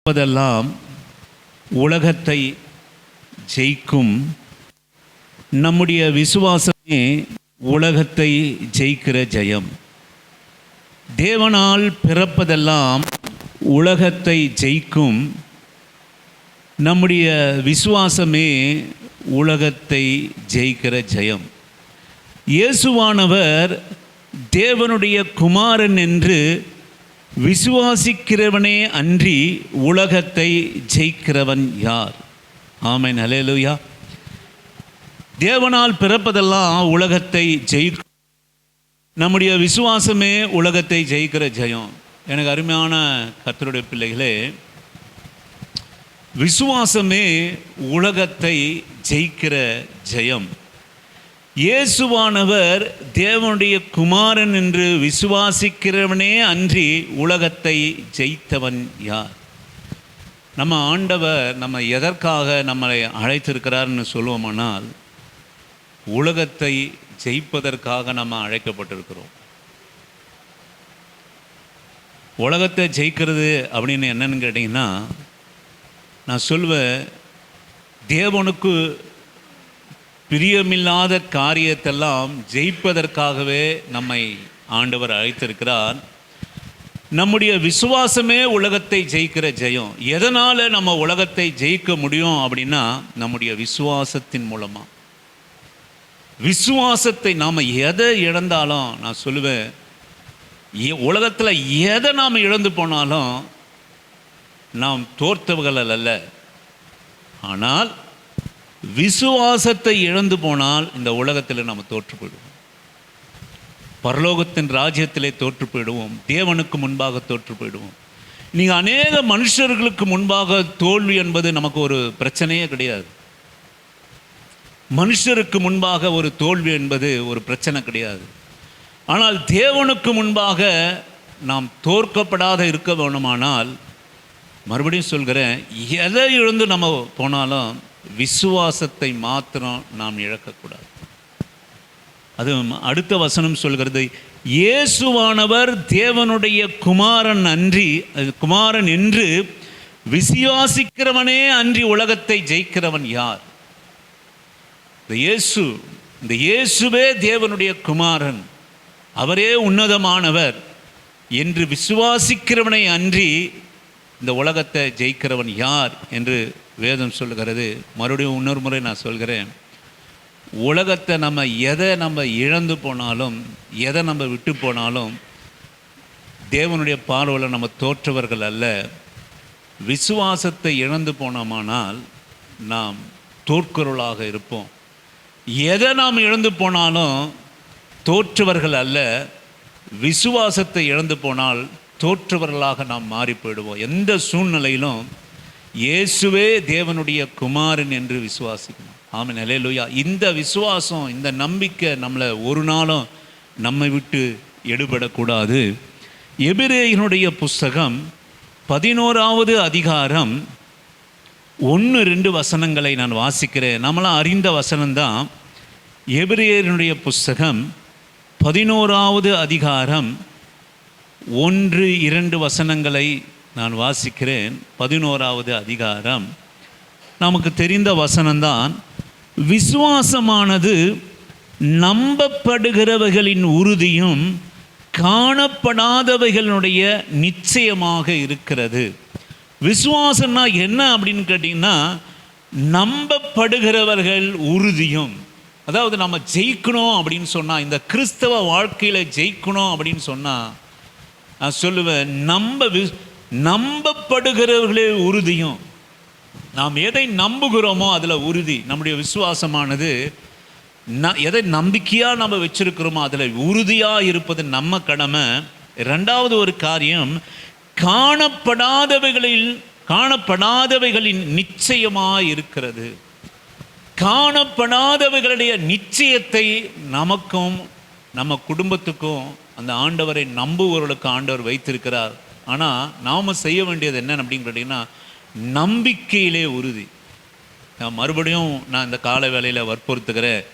அப்போதெல்லாம் உலகத்தை ஜெயிக்கும் நம்முடைய விசுவாசமே உலகத்தை ஜெயிக்கிற ஜெயம். தேவனால் பிறப்பதெல்லாம் உலகத்தை ஜெயிக்கும் நம்முடைய விசுவாசமே உலகத்தை ஜெயிக்கிற ஜெயம். இயேசுவானவர் தேவனுடைய குமாரன் என்று விசுவாசிக்கிறவனே அன்றி உலகத்தை ஜெயிக்கிறவன் யார்? ஆமென், ஹல்லேலூயா. தேவனால் பிறப்பதெல்லாம் உலகத்தை ஜெயிக்கும் நம்முடைய விசுவாசமே உலகத்தை ஜெயிக்கிற ஜெயம். எனக்கு அருமையான கர்த்தருடைய பிள்ளைகளே, விசுவாசமே உலகத்தை ஜெயிக்கிற ஜெயம். இயேசுவானவர் தேவனுடைய குமாரன் என்று விசுவாசிக்கிறவனே அன்றி உலகத்தை ஜெயித்தவன் யார்? நம்ம ஆண்டவர் நம்ம எதற்காக நம்மளை அழைத்திருக்கிறார்னு சொல்லுவோமானால், உலகத்தை ஜெயிப்பதற்காக நம்ம அழைக்கப்பட்டிருக்கிறோம். உலகத்தை ஜெயிக்கிறது அப்படின்னு என்னன்னு கேட்டிங்கன்னா, நான் சொல்வேன், தேவனுக்கு பிரியமில்லாத காரியத்தெல்லாம் ஜெயிப்பதற்காகவே நம்மை ஆண்டவர் அழைத்திருக்கிறார். நம்முடைய விசுவாசமே உலகத்தை ஜெயிக்கிற ஜெயம். எதனால் நம்ம உலகத்தை ஜெயிக்க முடியும் அப்படின்னா, நம்முடைய விசுவாசத்தின் மூலமாக. விசுவாசத்தை நாம் எதை இழந்தாலும், நான் சொல்லுவேன், உலகத்தில் எதை நாம் இழந்து போனாலும் நாம் தோற்றவர்கள் அல்ல. ஆனால் விசுவாசத்தை இழந்து போனால் இந்த உலகத்தில் நாம் தோற்று போயிடுவோம். பரலோகத்தின் ராஜ்யத்திலே தோற்று போயிடுவோம். தேவனுக்கு முன்பாக தோற்று போயிடுவோம். நீங்கள் அநேக மனுஷர்களுக்கு முன்பாக தோல்வி என்பது நமக்கு ஒரு பிரச்சனையே கிடையாது. மனுஷருக்கு முன்பாக ஒரு தோல்வி என்பது ஒரு பிரச்சனை கிடையாது. ஆனால் தேவனுக்கு முன்பாக நாம் தோற்கப்படாத இருக்க வேணுமானால், மறுபடியும் சொல்கிறேன், எதை இழந்து நம்ம போனாலும் விசுவாசத்தை மாத்திரம் நாம் இழக்கக்கூடாது. அது அடுத்த வசனம் சொல்கிறது, இயேசுவானவர் தேவனுடைய குமாரன் என்று விசுவாசிக்கிறவனே அன்றி உலகத்தை ஜெயிக்கிறவன் யார்? இந்த இயேசுவே தேவனுடைய குமாரன், அவரே உன்னதமானவர் என்று விசுவாசிக்கிறவனை அன்றி இந்த உலகத்தை ஜெயிக்கிறவன் யார் என்று வேதம் சொல்லுகிறது. மறுபடியும் இன்னொரு முறை நான் சொல்கிறேன், உலகத்தை எதை நம்ம இழந்து போனாலும், எதை நம்ம விட்டு போனாலும் தேவனுடைய பார்வையில் நம்ம தோற்றவர்கள் அல்ல. விசுவாசத்தை இழந்து போனோமானால் நாம் தோற்கிறவர்களாக இருப்போம். எதை நாம் இழந்து போனாலும் தோற்றவர்கள் அல்ல. விசுவாசத்தை இழந்து போனால் தோற்றவர்களாக நாம் மாறி போயிடுவோம். எந்த சூழ்நிலையிலும் இயேசுவே தேவனுடைய குமாரன் என்று விசுவாசிக்கணும். ஆமென், ஹல்லேலூயா. இந்த விசுவாசம், இந்த நம்பிக்கை நம்மளை ஒரு நாளும் நம்மை விட்டு எடுபடக்கூடாது. எபிரேயனுடைய புஸ்தகம் 11வது அதிகாரம் 1-2 வசனங்களை நான் வாசிக்கிறேன். நம்மளாம் அறிந்த வசனம்தான். எபிரேயனுடைய புஸ்தகம் 11வது அதிகாரம் 1-2 வசனங்களை நான் வாசிக்கிறேன். 11வது அதிகாரம் நமக்கு தெரிந்த வசனம்தான். விசுவாசமானது நம்பப்படுகிறவைகளின் உறுதியும் காணப்படாதவைகளுடைய நிச்சயமாக இருக்கிறது. விசுவாசம்னா என்ன அப்படின்னு கேட்டிங்கன்னா, நம்பப்படுகிறவர்கள் நம்பிக்கையும். அதாவது நம்ம ஜெயிக்கணும் அப்படின்னு சொன்னால், இந்த கிறிஸ்தவ வாழ்க்கையில் ஜெயிக்கணும் அப்படின்னு சொன்னால், நான் சொல்லுவேன், நம்பப்படுகிறவர்களே உறுதியும். நாம் எதை நம்புகிறோமோ அதில் உறுதி. நம்முடைய விசுவாசமானது எதை நம்பிக்கையாக நம்ம வச்சிருக்கிறோமோ அதில் உறுதியாக இருப்பது நம்ம கடமை. ரெண்டாவது ஒரு காரியம், காணப்படாதவைகளின் நிச்சயமாக இருக்கிறது. காணப்படாதவைகளுடைய நிச்சயத்தை நமக்கும் நம்ம குடும்பத்துக்கும் அந்த ஆண்டவரை நம்புவர்களுக்கு ஆண்டவர் வைத்திருக்கிறார். ஆனால் நாம் செய்ய வேண்டியது என்னன்னு அப்படின்னு கேட்டிங்கன்னா, நம்பிக்கையிலே உறுதி. மறுபடியும் நான் இந்த கால வேளையில் வற்புறுத்துகிறேன்,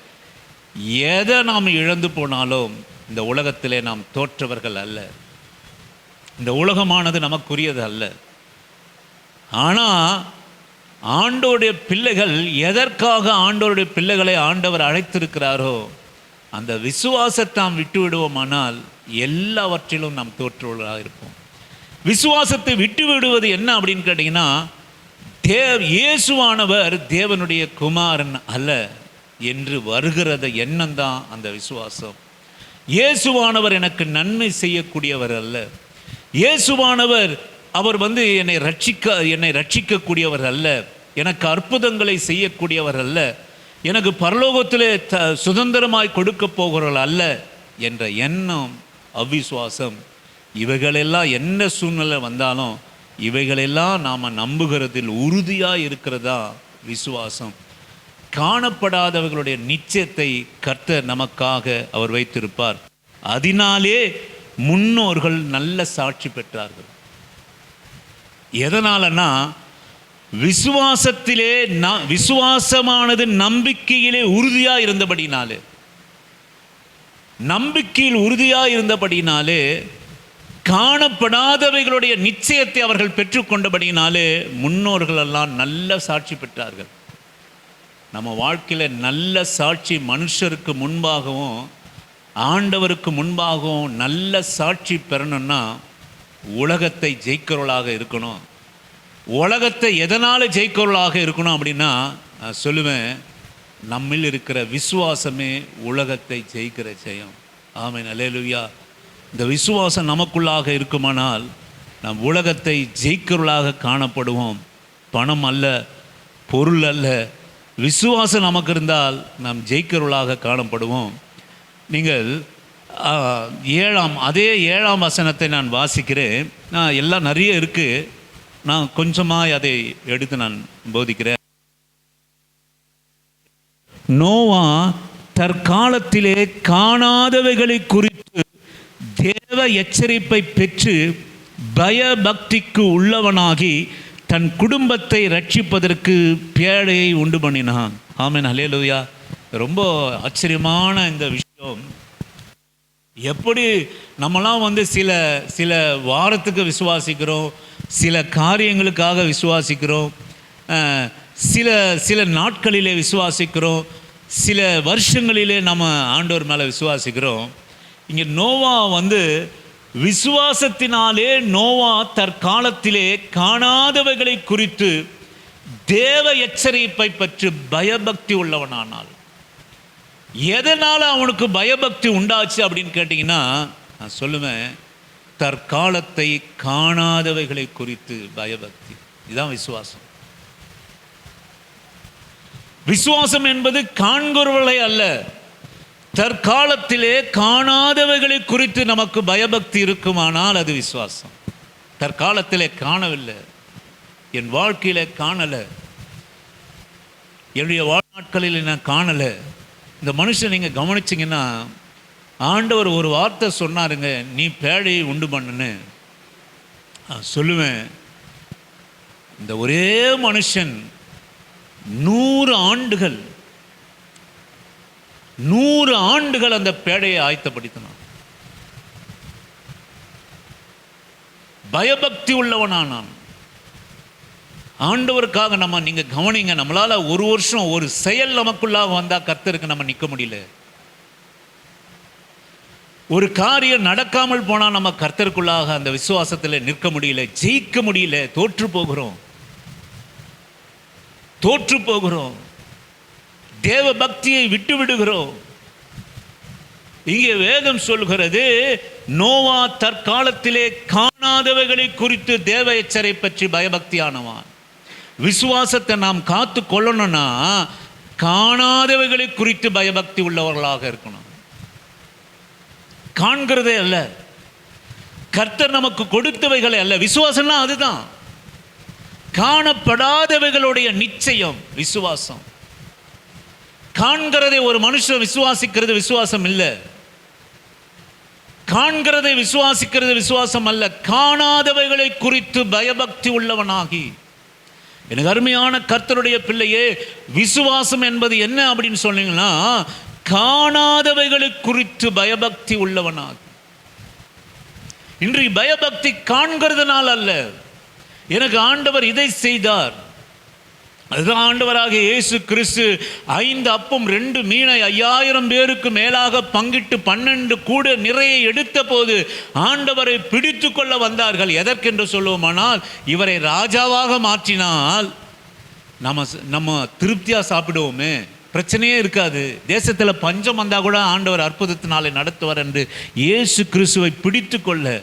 எதை நாம் இழந்து போனாலும் இந்த உலகத்திலே நாம் தோற்றவர்கள் அல்ல. இந்த உலகமானது நமக்குரியது அல்ல. ஆனால் ஆண்டவருடைய பிள்ளைகள் எதற்காக ஆண்டவருடைய பிள்ளைகளை ஆண்டவர் அழைத்திருக்கிறாரோ அந்த விசுவாசத்தை நாம் விட்டு விடுவோமானால் எல்லாவற்றிலும் நாம் தோற்றுள்ளதாக இருப்போம். விசுவாசத்தை விட்டு விடுவது என்ன அப்படின்னு கேட்டிங்கன்னா, இயேசுவானவர் தேவனுடைய குமாரன் அல்ல என்று வருகிறத எண்ணம் தான் அந்த விசுவாசம். இயேசுவானவர் எனக்கு நன்மை செய்யக்கூடியவர் அல்ல. இயேசுவானவர் அவர் என்னை ரட்சிக்கக்கூடியவர் அல்ல. எனக்கு அற்புதங்களை செய்யக்கூடியவர் அல்ல. எனக்கு பரலோகத்திலே சுதந்திரமாய் கொடுக்க போகிறவர்கள் அல்ல என்ற எண்ணம் அவிசுவாசம். இவைகளெல்லாம் என்ன சூழ்நிலை வந்தாலும் இவைகளெல்லாம் நாம் நம்புகிறதில் உறுதியாக இருக்கிறதா விசுவாசம். காணப்படாதவர்களுடைய நிச்சயத்தை கர்த்தர் நமக்காக அவர் வைத்திருப்பார். அதனாலே முன்னோர்கள் நல்ல சாட்சி பெற்றார்கள். எதனாலனா விசுவாசத்திலே விசுவாசமானது நம்பிக்கையிலே உறுதியாக இருந்தபடினாலே, நம்பிக்கையில் உறுதியாக இருந்தபடினாலே காணப்படாதவைகளுடைய நிச்சயத்தை அவர்கள் பெற்றுக்கொண்டபடினாலே முன்னோர்கள் எல்லாம் நல்ல சாட்சி பெற்றார்கள். நம்ம வாழ்க்கையில் நல்ல சாட்சி மனுஷருக்கு முன்பாகவும் ஆண்டவருக்கு முன்பாகவும் நல்ல சாட்சி பெறணும்னா உலகத்தை ஜெயிக்கிறவர்களாக இருக்கணும். உலகத்தை எதனால் ஜெயிக்கிறவர்களாக இருக்கணும் அப்படின்னா நான் சொல்லுவேன், நம்மில் இருக்கிற விசுவாசமே உலகத்தை ஜெயிக்கிற ஜெயம். ஆமென், அல்லேலூயா. இந்த விசுவாசம் நமக்குள்ளாக இருக்குமானால் நாம் உலகத்தை ஜெயிக்கிறவர்களாக காணப்படுவோம். பணம் அல்ல, பொருள் அல்ல, விசுவாசம் நமக்கு இருந்தால் நாம் ஜெயிக்கிறவர்களாக காணப்படுவோம். நீங்கள் அதே ஏழாம் வசனத்தை நான் வாசிக்கிறேன். நான் எல்லாம் நிறைய இருக்குது, நான் கொஞ்சமாக அதை எடுத்து நான் போதிக்கிறேன். நோவா தற்காலத்திலே காணாதவைகளை குறித்து தேவ எச்சரிப்பை பெற்று பயபக்திக்கு உள்ளவனாகி தன் குடும்பத்தை ரட்சிப்பதற்கு பேழையை உண்டு பண்ணினான். ஆமென், அல்லேலூயா. ரொம்ப ஆச்சரியமான இந்த விஷயம். எப்படி நம்மலாம் சில வாரத்துக்கு விசுவாசிக்கிறோம், சில காரியங்களுக்காக விசுவாசிக்கிறோம், சில நாட்களிலே விசுவாசிக்கிறோம், சில வருஷங்களிலே நம்ம ஆண்டவர் மேலே விசுவாசிக்கிறோம். இங்கே நோவா விசுவாசத்தினாலே நோவா தற்காலத்திலே காணாதவைகளை குறித்து தேவ எச்சரிப்பை பற்றி பயபக்தி உள்ளவனானால். எதனால் அவனுக்கு பயபக்தி உண்டாச்சு அப்படின்னு கேட்டிங்கன்னா நான் சொல்லுவேன், தற்காலத்தை காணாதவைகளை குறித்து பயபக்தி. இதுதான் விசுவாசம். விசுவாசம் என்பது காண்கிறவர்களை அல்ல, தற்காலத்திலே காணாதவைகளை குறித்து நமக்கு பயபக்தி இருக்குமானால் அது விசுவாசம். தற்காலத்திலே காணவில்லை, என் வாழ்க்கையில காணலை, என்னுடைய வாழ்நாட்களில் நான் காணலை. இந்த மனுஷன் நீங்கள் கவனிச்சிங்கன்னா ஆண்டவர் ஒரு வார்த்தை சொன்னாருங்க, நீ பேழையை உண்டு பண்ணுன்னு. சொல்லுவேன், இந்த ஒரே மனுஷன் 100 ஆண்டுகள் அந்த பேழையை ஆயத்தப்படுத்தினான். பயபக்தி உள்ளவனானான். ஆண்டவருக்காக நீங்கள் கவனிங்க, நம்மளால் ஒரு வருஷம் ஒரு செயல் நமக்குள்ளாக வந்தால் கர்த்தருக்கு நம்ம நிற்க முடியல. ஒரு காரியம் நடக்காமல் போனால் நம்ம கர்த்தருக்குள்ளாக அந்த விசுவாசத்தில் நிற்க முடியல, ஜெயிக்க முடியல, தோற்று போகிறோம், தேவ பக்தியை விட்டு விடுகிறோம். இங்கே வேதம் சொல்கிறது, நோவா தற்காலத்திலே காணாதவைகளை குறித்து தேவ எச்சரை பற்றி பயபக்தியானவான். விசுவாசத்தை நாம் காத்து கொள்ளணும்னா காணாதவைகளை குறித்து பயபக்தி உள்ளவர்களாக இருக்கணும். காண்கிறதே அல்ல, கர்த்தர் நமக்கு கொடுத்தவைகளை அல்ல. விசுவாசம்னா அதுதான், காணப்படாதவைகளுடைய நிச்சயம் விசுவாசம். காண்கிறதை ஒரு மனுஷன் விசுவாசிக்கிறது விசுவாசம் இல்லை, காண்கிறதை விசுவாசிக்கிறது விசுவாசம் அல்ல. காணாதவைகளை குறித்து பயபக்தி உள்ளவனாகி. எனக்கு அருமையான கர்த்தருடைய பிள்ளையே, விசுவாசம் என்பது என்ன அப்படின்னு சொன்னீங்கன்னா, காணாதவைகளை குறித்து பயபக்தி உள்ளவனாகி. இன்றைய பயபக்தி காண்கிறதுனால அல்ல, எனக்கு ஆண்டவர் இதை செய்தார். அதுதான் ஆண்டவராகிய இயேசு கிறிஸ்து 5 அப்பம் 2 மீனை 5000 பேருக்கு மேலாக பங்கிட்டு 12 கூட நிறைய எடுத்த போது ஆண்டவரை பிடித்து கொள்ள வந்தார்கள். எதற்கென்று சொல்லுவோமானால், இவரை ராஜாவாக மாற்றினால் நம்ம திருப்தியாக சாப்பிடுவோமே, பிரச்சனையே இருக்காது, தேசத்தில் பஞ்சம் வந்தால் கூட ஆண்டவர் அற்புதத்தினாலே நடத்துவார் என்று இயேசு கிறிஸ்துவை பிடித்து கொள்ள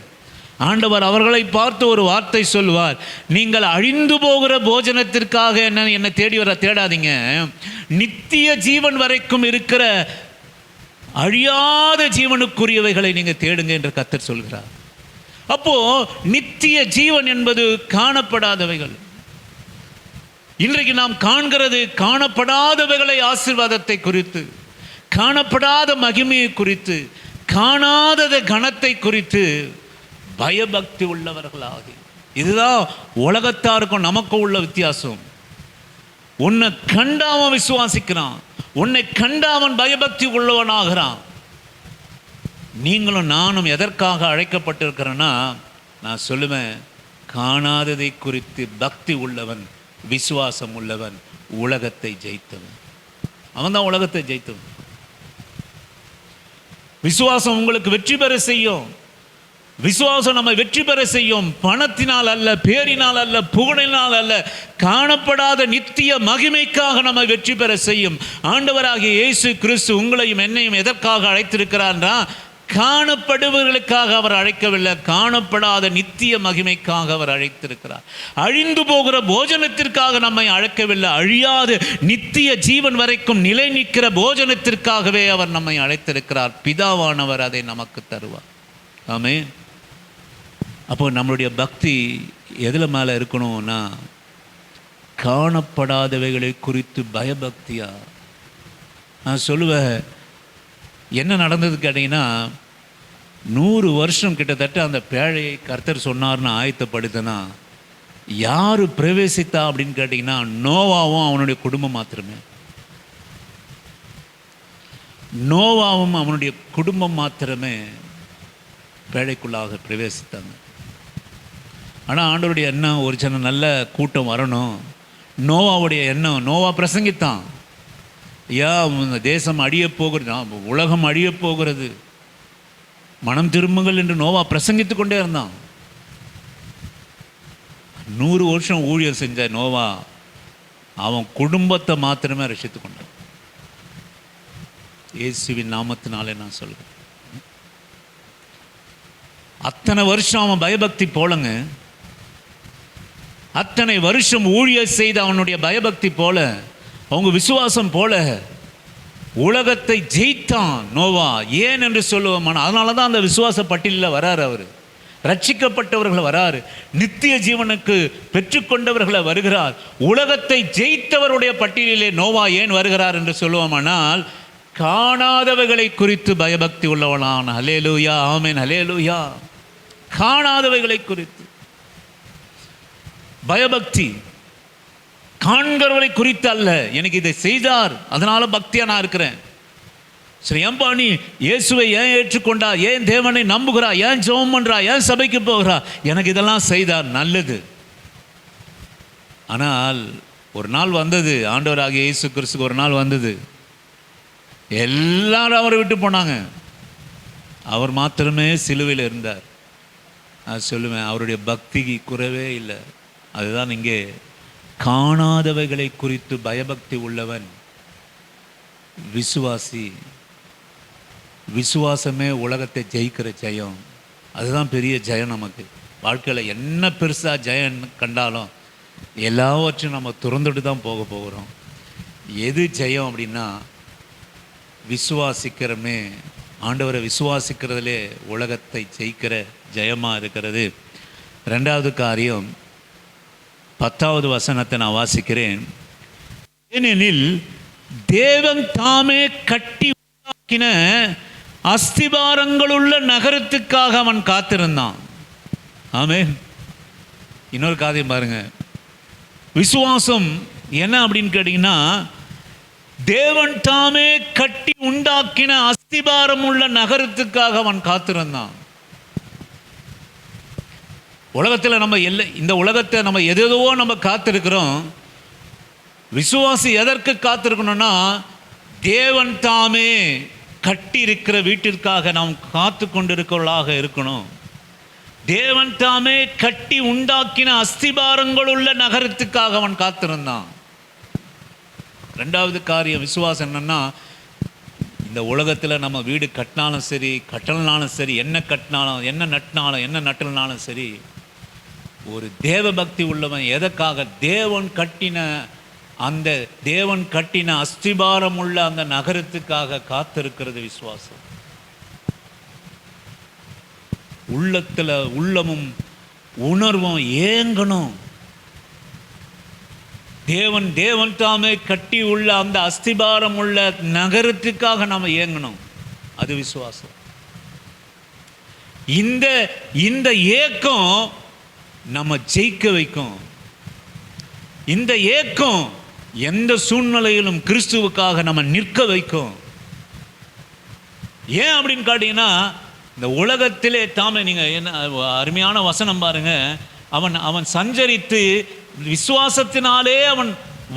ஆண்டவர் அவர்களை பார்த்து ஒரு வார்த்தை சொல்வார், நீங்கள் அழிந்து போகிற போஜனத்திற்காக என்னை தேடி வர தேடாதீங்க, நித்திய ஜீவன் வரைக்கும் இருக்கிற அழியாத ஜீவனுக்குரியவைகளை நீங்கள் தேடுங்க என்று கர்த்தர் சொல்கிறார். அப்போ நித்திய ஜீவன் என்பது காணப்படாதவைகள். இன்றைக்கு நாம் காண்கிறது காணப்படாதவைகளை, ஆசீர்வாதத்தை குறித்து, காணப்படாத மகிமையை குறித்து, காணாதத கணத்தை குறித்து பயபக்தி உள்ளவர்களாக. இதுதான் உலகத்தாருக்கும் நமக்கும் உள்ள வித்தியாசம். உன்னை கண்டாவன் விசுவாசிக்கிறான், உன்னை கண்டாவன் பயபக்தி உள்ளவனாகிறான். நீங்களும் நானும் எதற்காக அழைக்கப்பட்டிருக்கிறேன்னா, நான் சொல்லுவேன், காணாததை குறித்து பக்தி உள்ளவன், விசுவாசம் உள்ளவன் உலகத்தை ஜெயித்தவன். அவன் தான் உலகத்தை ஜெயித்தவன். விசுவாசம் உங்களுக்கு வெற்றி பெற செய்யும். விசுவாசம் நம்மை வெற்றி பெற செய்யும். பணத்தினால் அல்ல, பேரினால் அல்ல, புகழினால் அல்ல, காணப்படாத நித்திய மகிமைக்காக நம்மை வெற்றி பெற செய்யும். ஆண்டவராகிய இயேசு கிறிஸ்து உங்களையும் என்னையும் எதற்காக அழைத்திருக்கிறார்னா, காணப்படுபவர்களுக்காக அவர் அழைக்கவில்லை, காணப்படாத நித்திய மகிமைக்காக அவர் அழைத்திருக்கிறார். அழிந்து போகிற போஜனத்திற்காக நம்மை அழைக்கவில்லை, அழியாத நித்திய ஜீவன் வரைக்கும் நிலை நிற்கிற போஜனத்திற்காகவே அவர் நம்மை அழைத்திருக்கிறார். பிதாவானவர் அதை நமக்கு தருவார். ஆமென். அப்போ நம்மளுடைய பக்தி எதில் மேலே இருக்கணும்னா, காணப்படாதவைகளை குறித்து பயபக்தியா. நான் சொல்லுவேன், என்ன நடந்தது கேட்டிங்கன்னா, 100 வருஷம் கிட்டத்தட்ட அந்த பேழையை கர்த்தர் சொன்னார்னு ஆயத்தப்படுத்தினா யார் பிரவேசித்தா அப்படின்னு கேட்டிங்கன்னா, நோவாவும் அவனுடைய குடும்பம் மாத்திரமே. நோவாவும் அவனுடைய குடும்பம் மாத்திரமே பேழைக்குள்ளாக பிரவேசித்தாங்க. ஆனால் ஆண்டவருடைய எண்ணம் ஒரு சின்ன நல்ல கூட்டம் வரணும். நோவாவுடைய எண்ணம், நோவா பிரசங்கித்தான், ஐயா தேசம் அழிய போகிறது, உலகம் அழிய போகிறது, மனம் திரும்புங்கள் என்று நோவா பிரசங்கித்து கொண்டே இருந்தான். 100 வருஷம் ஊழியர் செஞ்ச நோவா அவன் குடும்பத்தை மாத்திரமே ரட்சித்து கொண்டான். இயேசுவின் நாமத்தினாலே நான் சொல்கிறேன். அத்தனை வருஷம் அவன் பயபக்தி போலங்க, அத்தனை வருஷம் ஊழியர் செய்த அவனுடைய பயபக்தி போல, அவங்க விசுவாசம் போல உலகத்தை ஜெயித்தான் நோவா. ஏன் என்று சொல்லுவோம், அதனால தான் அந்த விசுவாச பட்டியலில் வராரு. அவர் ரட்சிக்கப்பட்டவர்களை வராரு, நித்திய ஜீவனுக்கு பெற்றுக்கொண்டவர்களை வருகிறார். உலகத்தை ஜெயித்தவருடைய பட்டியலிலே நோவா ஏன் வருகிறார் என்று சொல்லுவோமானால், காணாதவைகளை குறித்து பயபக்தி உள்ளவனான். ஹல்லேலூயா, ஆமென், ஹல்லேலூயா. காணாதவைகளை குறித்து பயபக்தி, காண்கிறவரை குறித்து அல்ல. எனக்கு இதை செய்தார் அதனால பக்தியா நான் இருக்கிறேன். ஸ்ரீ அம்பானி இயேசுவை ஏன் ஏற்றுக்கொண்டா, ஏன் தேவனை நம்புகிறா, ஏன் ஜெபம் பண்றா, ஏன் சபைக்கு போகிறா, எனக்கு இதெல்லாம் செய்தார், நல்லது. ஆனால் ஒரு நாள் வந்தது, ஆண்டவராகிய இயேசு கிறிஸ்துக்கு ஒரு நாள் வந்தது, எல்லாரும் அவரை விட்டு போனாங்க, அவர் மாத்திரமே சிலுவையில் இருந்தார். நான் சொல்லுவேன், அவருடைய பக்திக்கு குறைவே இல்லை. அதுதான் இங்கே காணாதவைகளை குறித்து பயபக்தி உள்ளவன் விசுவாசி. விசுவாசமே உலகத்தை ஜெயிக்கிற ஜெயம். அதுதான் பெரிய ஜெயம். நமக்கு வாழ்க்கையில் என்ன பெருசாக ஜெயம் கண்டாலும் எல்லாவற்றையும் நம்ம துறந்துட்டு தான் போகிறோம். எது ஜெயம் அப்படின்னா, விசுவாசிக்கிறமே, ஆண்டவரை விசுவாசிக்கிறதுலே உலகத்தை ஜெயிக்கிற ஜெயமாக இருக்கிறது. 2வது காரியம், 10வது வசனத்தை நான் வாசிக்கிறேன். ஏனெனில் தேவன் தாமே கட்டி உண்டாக்கின அஸ்திபாரங்களுள்ள நகரத்துக்காக அவன் காத்திருந்தான். ஆமென். இன்னொரு காரியம் பாருங்க, விசுவாசம் என்ன அப்படின்னு கேட்டீங்கன்னா, தேவன் தாமே கட்டி உண்டாக்கின அஸ்திபாரம் உள்ள நகரத்துக்காக அவன் காத்திருந்தான். உலகத்தில் நம்ம இந்த உலகத்தை நம்ம எதோ நம்ம காத்திருக்கிறோம். விசுவாசி எதற்கு காத்திருக்கணும்னா, தேவன் தாமே கட்டி இருக்கிற வீட்டிற்காக நாம் காத்து கொண்டிருக்கிறவர்களாக இருக்கணும். தேவன் தாமே கட்டி உண்டாக்கின அஸ்திபாரங்கள் உள்ள நகரத்துக்காக அவன் காத்திருந்தான். ரெண்டாவது காரியம் விசுவாசம் என்னன்னா, இந்த உலகத்தில் நம்ம வீடு கட்டினாலும் சரி, கட்டலனாலும் சரி, என்ன கட்டினாலும், என்ன நட்டினாலும், என்ன நட்டலனாலும் சரி, ஒரு தேவ பக்தி உள்ளவன் எதற்காக தேவன் கட்டின அஸ்திபாரம் உள்ள அந்த நகரத்துக்காக காத்திருக்கிறது விசுவாசம். உள்ளத்தில் உள்ளமும் உணர்வும் ஏங்கணும். தேவன் தாமே கட்டி உள்ள அந்த அஸ்திபாரம் உள்ள நகரத்துக்காக நாம் ஏங்கணும். அது விசுவாசம். இந்த ஏக்கம் நம்ம ஜெயிக்க வைக்கும். இந்த ஏக்கம் எந்த சூழ்நிலையிலும் கிறிஸ்துவுக்காக நம்ம நிற்க வைக்கும். ஏன் அப்படின்னு கேட்டீங்கன்னா, இந்த உலகத்திலே தாமே நீங்கள் என்ன அருமையான வசனம் பாருங்க. அவன் சஞ்சரித்து விசுவாசத்தினாலே அவன்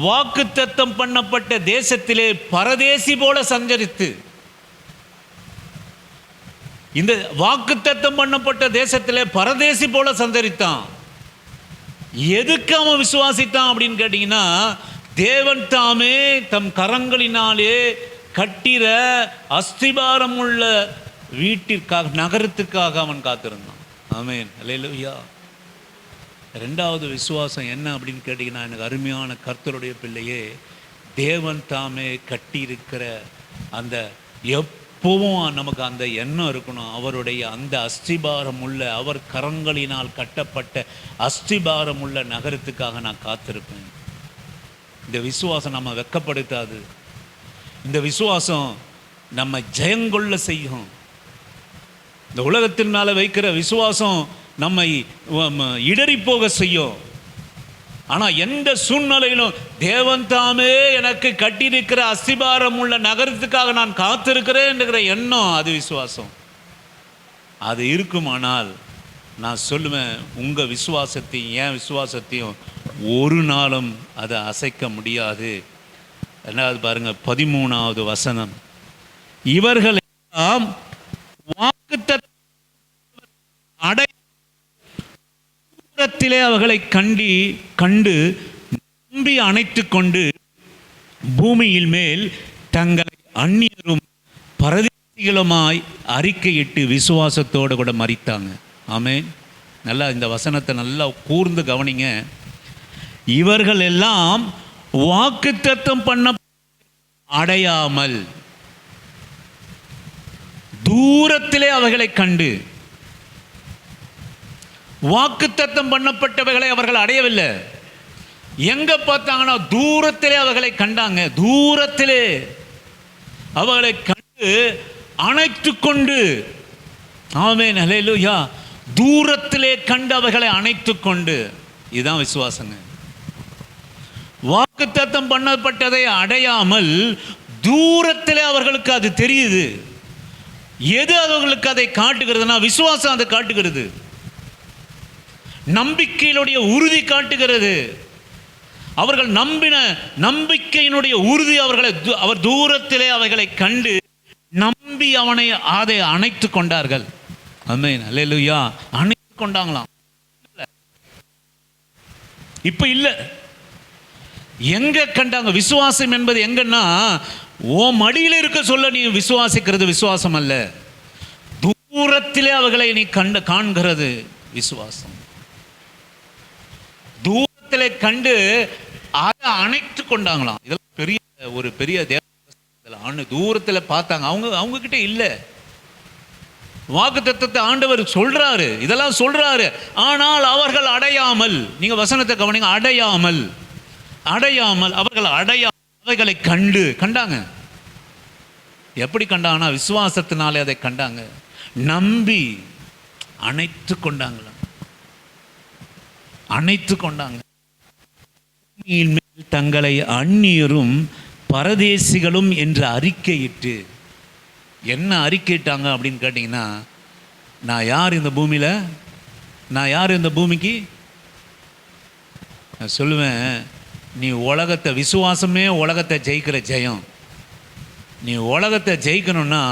வாக்குத்தத்தம் பண்ணப்பட்ட தேசத்திலே பரதேசி போல சஞ்சரித்து, இந்த வாக்குத்தத்தம் பண்ணப்பட்ட தேசத்திலே பரதேசி போல சஞ்சரித்தான். எதுக்கு அவன் விசுவாசித்தான் அப்படின்னு கேட்டீங்கன்னா, தேவன் தாமே தம் கரங்களினாலே கட்டிற அஸ்திபாரம் உள்ள வீட்டிற்காக, நகரத்துக்காக அவன் காத்திருந்தான். ஆமென், அல்லேலூயா. ரெண்டாவது விசுவாசம் என்ன அப்படின்னு கேட்டிங்கன்னா, எனக்கு அருமையான கர்த்தருடைய பிள்ளையே, தேவன் தாமே கட்டியிருக்கிற அந்த எப்பவும் நமக்கு அந்த எண்ணம் இருக்கணும். அவருடைய அந்த அஸ்திபாரம் உள்ள, அவர் கரங்களினால் கட்டப்பட்ட அஸ்திபாரம் உள்ள நகரத்துக்காக நான் காத்திருப்பேன். இந்த விசுவாசம் நம்ம வெட்கப்படுத்தாது. இந்த விசுவாசம் நம்ம ஜெயங்கொள்ள செய்யும். இந்த உலகத்தின் மேலே வைக்கிற விசுவாசம் நம்மை இடறி போக செய்யும். ஆனால் எந்த சூழ்நிலையிலும் தேவன் தாமே எனக்கு கட்டியிருக்கிற அஸ்திபாரம் உள்ள நகரத்துக்காக நான் காத்திருக்கிறேன் என்கிற எண்ணம், அது விசுவாசம். அது இருக்குமானால் நான் சொல்லுவேன், உங்கள் விசுவாசத்தையும் என் விசுவாசத்தையும் ஒரு நாளும் அதை அசைக்க முடியாது. ரெண்டாவது பாருங்க, 13வது வசனம். இவர்கள் எல்லாம் வாக்குத்தத்தம் அடை தூரத்திலே அவர்களை கண்டு நம்பி அணைத்து கொண்டு பூமியில் மேல் தங்களை அந்நியரும் பரதேசிகளுமாய் அறிக்கையிட்டு விசுவாசத்தோடு கூட மரித்தாங்க. ஆமென். நல்லா இந்த வசனத்தை நல்லா கூர்ந்து கவனிங்க. இவர்கள் எல்லாம் வாக்குத்தத்தம் பண்ண அடையாமல் தூரத்திலே அவர்களை கண்டு, வாக்குத்தத்தம் பண்ணப்பட்டவைகளை அவர்கள் அடையவில்லை. எங்க பார்த்தாங்கன்னா தூரத்திலே அவர்களை கண்டாங்க. தூரத்திலே அவர்களை கண்டு அணைத்து கொண்டு, ஆமென், அல்லேலூயா. தூரத்திலே கண்டு அவர்களை அணைத்து கொண்டு, இதுதான் விசுவாசங்க. வாக்குத்தத்தம் பண்ணப்பட்டதை அடையாமல் தூரத்திலே அவர்களுக்கு அது தெரியுது. எது அவர்களுக்கு அதை காட்டுகிறதுனா, விசுவாசம் அதை காட்டுகிறது. நம்பிக்கையினுடைய உறுதி காட்டுகிறது. அவர்கள் நம்பின நம்பிக்கையினுடைய உறுதி அவர் தூரத்திலே அவைகளை கண்டு நம்பி அதை அணைத்து கொண்டார்கள். ஆமென், அல்லேலூயா. அணைத்து கொண்டாங்களாம். இப்ப இல்ல, எங்க கண்டாங்க? விசுவாசம் என்பது எங்கன்னா, ஓ மடியில் இருக்க சொல்ல நீ விசுவாசிக்கிறது விசுவாசம் அல்ல. தூரத்திலே அவர்களை நீ காண்கிறது விசுவாசம். தூரத்திலே கண்டு அதை அணைத்து கொண்டாங்களாம். இதெல்லாம் ஒரு பெரிய தூரத்தில் பார்த்தாங்க. அவங்க கிட்ட இல்லை. வாக்குத்தத்தத்தை ஆண்டவர் சொல்றாரு, இதெல்லாம் சொல்றாரு. ஆனால் அவர்கள் அடையாமல், நீங்க வசனத்தை கவனிங்க, அடையாமல் அவர்கள் அவைகளை கண்டாங்க. எப்படி கண்டாங்கன்னா, விசுவாசத்தினாலே அதை கண்டாங்க. நம்பி அணைத்து கொண்டாங்களாம். தங்களை அந்நியரும் பரதேசிகளும் என்று அறிக்கையிட்டு, என்ன அறிக்கையிட்டாங்க அப்படின்னு கேட்டிங்கன்னா, நான் யார் இந்த பூமியில்? நான் யார் இந்த பூமிக்கு? நான் சொல்லுவேன், நீ உலகத்தை, விசுவாசமே உலகத்தை ஜெயிக்கிற ஜெயம். நீ உலகத்தை ஜெயிக்கணும்னா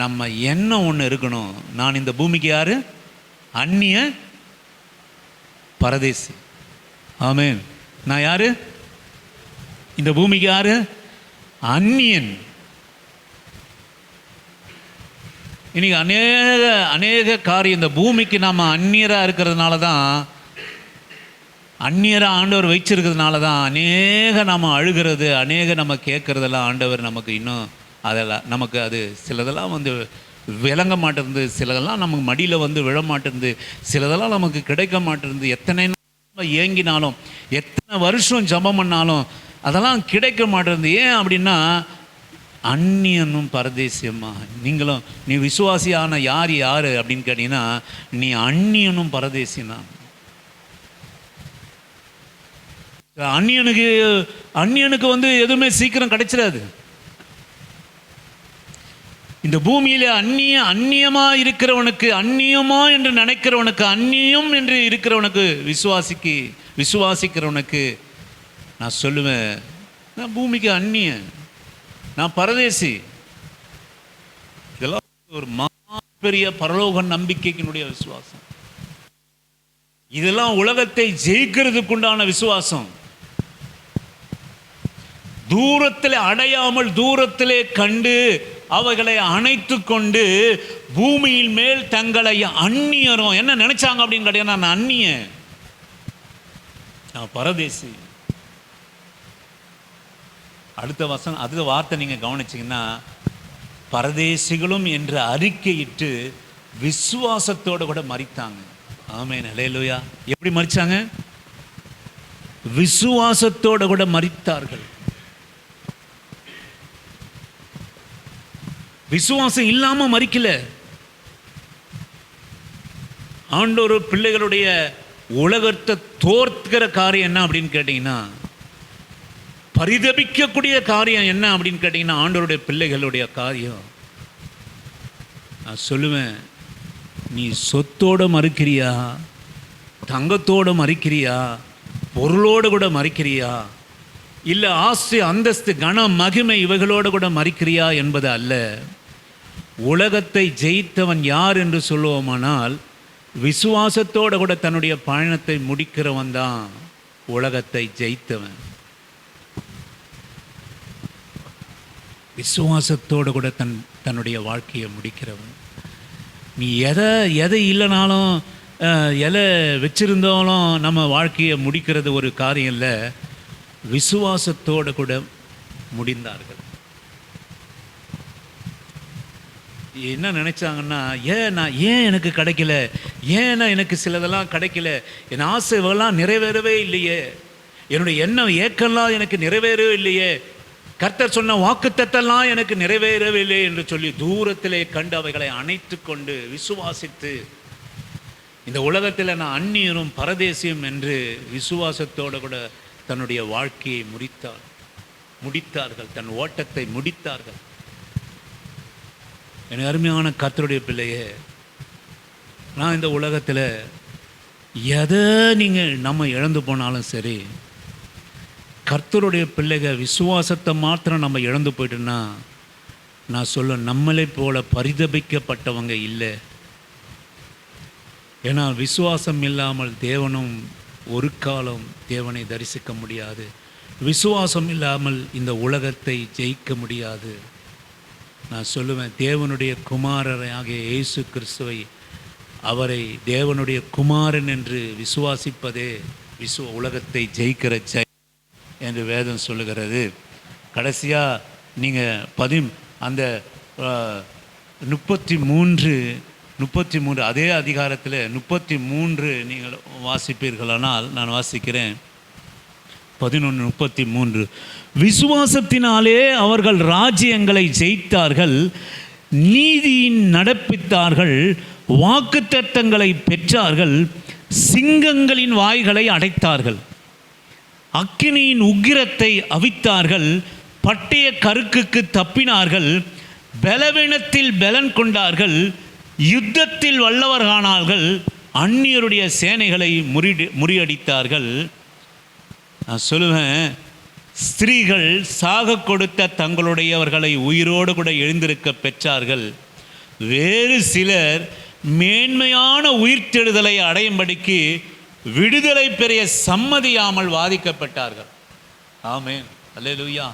நம்ம எண்ணம் ஒன்று இருக்கணும். நான் இந்த பூமிக்கு யார்? அந்நிய பரதேசி. ஆமென். நான் யார்? இந்த பூமிக்கு யார்? அந்நியன். இன்னைக்கு அநேக காரியம் இந்த பூமிக்கு நாம் அந்நியராக இருக்கிறதுனால தான், அந்நியராக ஆண்டவர் வச்சிருக்கிறதுனால தான் அநேக நம்ம அழுகிறது, அநேக நம்ம கேட்குறதெல்லாம் ஆண்டவர் நமக்கு இன்னும் அதெல்லாம் நமக்கு அது சிலதெல்லாம் வந்து விளங்க மாட்டேருந்து, சிலதெல்லாம் நமக்கு மடியில் வந்து விழ மாட்டேருந்து, சிலதெல்லாம் நமக்கு கிடைக்க மாட்டேருந்து. எத்தனை ஏங்கினாலும், எத்தனை வருஷம் ஜபம் பண்ணாலும் அதெல்லாம் கிடைக்க மாட்டேருந்து. ஏன் அப்படின்னா, அந்நியனும் பரதேசியம்மா. நீங்களும் நீ விசுவாசியான யார் அப்படின்னு கேட்டீங்கன்னா, நீ அந்நியனும் பரதேசினா. அந்நியனுக்கு வந்து எதுவுமே சீக்கிரம் கிடைச்சிடாது. இந்த பூமியில அந்நியமா இருக்கிறவனுக்கு, அந்நியமா என்று நினைக்கிறவனுக்கு, அந்நியம் என்று இருக்கிறவனுக்கு, விசுவாசிக்கிறவனுக்கு நான் சொல்லுவேன், நான் பூமிக்கு அந்நியன், நான் பரதேசி. இதெல்லாம் ஒரு மாபெரிய பரலோக நம்பிக்கைக்கினுடைய விசுவாசம். இதெல்லாம் உலகத்தை ஜெயிக்கிறதுக்குண்டான விசுவாசம். தூரத்திலே அடையாமல் தூரத்திலே கண்டு அவைகளை அணைத்து கொண்டு பூமியின் மேல் தங்களை அந்நியரும் என்ன நினைச்சாங்க அப்படின்னு கேட்டீங்கன்னா, நான் அந்நியன், நான் பரதேசி. அடுத்த வார்த்தை நீங்க கவனிச்சீங்கன்னா, பரதேசிகளும் என்று அறிக்கையிட்டு விசுவாசத்தோடு கூட மரித்தாங்க. ஆமென், அல்லேலூயா. எப்படி மரிச்சாங்க? விசுவாசத்தோடு கூட மரித்தார்கள். விசுவாசம் இல்லாம மரிக்கல. ஆண்டவர் பிள்ளைகளுடைய உலகத்தை தோற்கிற காரியம் என்ன அப்படின்னு கேட்டீங்கன்னா, பரிதபிக்கக்கூடிய காரியம் என்ன அப்படின்னு கேட்டீங்கன்னா, ஆண்டவருடைய பிள்ளைகளுடைய காரியம். நான் சொல்லுவேன், நீ சொத்தோடு மறுக்கிறியா, தங்கத்தோடு மறுக்கிறியா, பொருளோடு கூட மறுக்கிறியா, இல்லை ஆஸ்தி அந்தஸ்து கன மகிமை இவைகளோடு கூட மறுக்கிறியா என்பது அல்ல. உலகத்தை ஜெயித்தவன் யார் என்று சொல்லுவோமானால், விசுவாசத்தோடு கூட தன்னுடைய பயணத்தை முடிக்கிறவன் தான் உலகத்தை ஜெயித்தவன். விசுவாசத்தோடு கூட தன்னுடைய வாழ்க்கையை முடிக்கிறவன். நீ எதை இல்லைனாலும், எதை வச்சிருந்தாலும் நம்ம வாழ்க்கையை முடிக்கிறது ஒரு காரியம் இல்லை. விசுவாசத்தோடு கூட முடிந்தார்கள். என்ன நினைச்சாங்கன்னா, ஏன் எனக்கு கிடைக்கல, ஏன் எனக்கு சிலதெல்லாம் கிடைக்கல, என் ஆசைவெல்லாம் நிறைவேறவே இல்லையே, என்னுடைய எண்ணம் ஏக்கெல்லாம் எனக்கு நிறைவேறவே இல்லையே, கர்த்தர் சொன்ன வாக்குத்தத்தெல்லாம் எனக்கு நிறைவேறவே இல்லை என்று சொல்லி தூரத்திலே கண்டு அவைகளை அணைத்து கொண்டு விசுவாசித்து, இந்த உலகத்தில் நான் அந்நியரும் பரதேசியும் என்று விசுவாசத்தோடு கூட தன்னுடைய வாழ்க்கையை முடித்தார்கள், தன் ஓட்டத்தை முடித்தார்கள். என் அருமையான கர்த்தருடைய பிள்ளையே, நான் இந்த உலகத்தில் எதை நம்ம இழந்து போனாலும் சரி, கர்த்தருடைய பிள்ளைகள் விசுவாசத்தை மாத்திரம் நம்ம இழந்து போயிட்டோன்னா, நான் சொல்ல நம்மளை போல பரிதபிக்கப்பட்டவங்க இல்லை. ஏன்னா விசுவாசம் இல்லாமல் தேவனும் ஒரு காலம் தேவனை தரிசிக்க முடியாது. விசுவாசம் இல்லாமல் இந்த உலகத்தை ஜெயிக்க முடியாது. நான் சொல்லுவேன், தேவனுடைய குமாரராகிய இயேசு கிறிஸ்துவை, அவரை தேவனுடைய குமாரன் என்று விசுவாசிப்பதே உலகத்தை ஜெயிக்கிற ஜெயம் என்று வேதம் சொல்லுகிறது. கடைசியாக நீங்கள் அந்த 33 அதே அதிகாரத்தில் 33 நீங்கள் வாசிப்பீர்களானால், நான் வாசிக்கிறேன். 11:33. விசுவாசத்தினாலே அவர்கள் ராஜ்யங்களை ஜெயித்தார்கள், நீதியின் நடப்பித்தார்கள், வாக்குத்தத்தங்களை பெற்றார்கள், சிங்கங்களின் வாய்களை அடைத்தார்கள், அக்கினியின் உக்கிரத்தை அவித்தார்கள், பட்டய கருக்குக்கு தப்பினார்கள், பலவீனத்தில் பலன் கொண்டார்கள், யுத்தத்தில் வல்லவரானார்கள், அந்நியருடைய சேனைகளை முறியடித்தார்கள். நான் சொல்லுவேன், ஸ்திரீகள் சாக கொடுத்த தங்களுடையவர்களை உயிரோடு கூட எழுந்திருக்க பெற்றார்கள். வேறு சிலர் மேன்மையான உயிர்த்தெழுதலை அடையும்படிக்கு விடுதலை பெரிய சம்மதியாமல் வாதிக்கப்பட்டார்கள். ஆமென், அல்லேலூயா.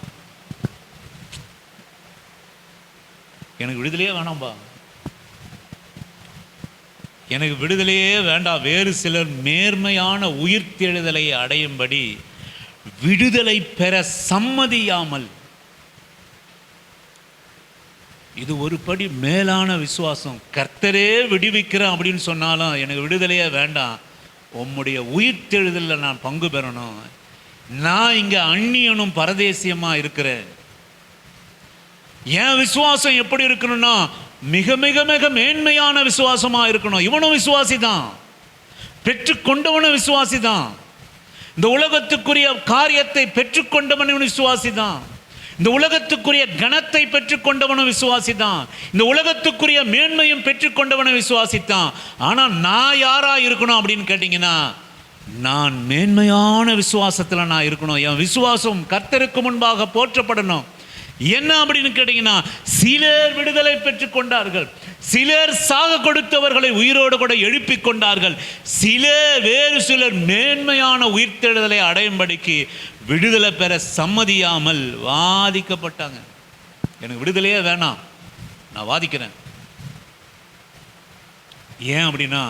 எனக்கு விடுதலையே வேணாம்பா, எனக்கு விடுதலையே வேண்டாம். வேறு சிலர் மேன்மையான உயிர்த்தெழுதலை அடையும்படி விடுதலை பெற சம்மதியாமல். இது ஒரு படி மேலான விசுவாசம். கர்த்தரே விடுவிக்கிறேன் அப்படின்னு சொன்னாலும் எனக்கு விடுதலையே வேண்டாம், உம்முடைய உயிர்த்தெழுதலில் நான் பங்கு பெறணும். நான் இங்கே அந்நியனும் பரதேசியமாக இருக்கிறேன். என் விசுவாசம் எப்படி இருக்கணும்னா மிக மிக மிக மேன்மையான விசுவாசமாக இருக்கணும். இவனும் விசுவாசி தான், பெற்றுக்கொண்டவனும் விசுவாசி தான். இந்த உலகத்துக்குரிய காரியத்தை பெற்றுக்கொண்டவனும் விசுவாசி தான். இந்த உலகத்துக்குரிய கணத்தை பெற்றுக்கொண்டவனும் விசுவாசி தான். இந்த உலகத்துக்குரிய மேன்மையும் பெற்றுக்கொண்டவனும் விசுவாசித்தான். ஆனால் நான் யாரா இருக்கணும் அப்படின்னு கேட்டிங்கன்னா, நான் மேன்மையான விசுவாசத்தில் நான் இருக்கணும். என் விசுவாசம் கர்த்தருக்கு முன்பாக போற்றப்படணும். என்ன அப்படின்னு கேட்டிங்கன்னா, சிலர் விடுதலை பெற்றுக்கொண்டார்கள், சிலர் சாக கொடுத்தவர்களை உயிரோடு கூட எழுப்பி கொண்டார்கள், வேறு சிலர் மேன்மையான உயிர்த்தெழுதலை அடையும்படிக்கு விடுதலை பெற சம்மதியாமல் வாதிக்கப்பட்டாங்க. எனக்கு விடுதலையே வேணாம், நான் வாதிக்கிறேன். ஏன் அப்படின்னா,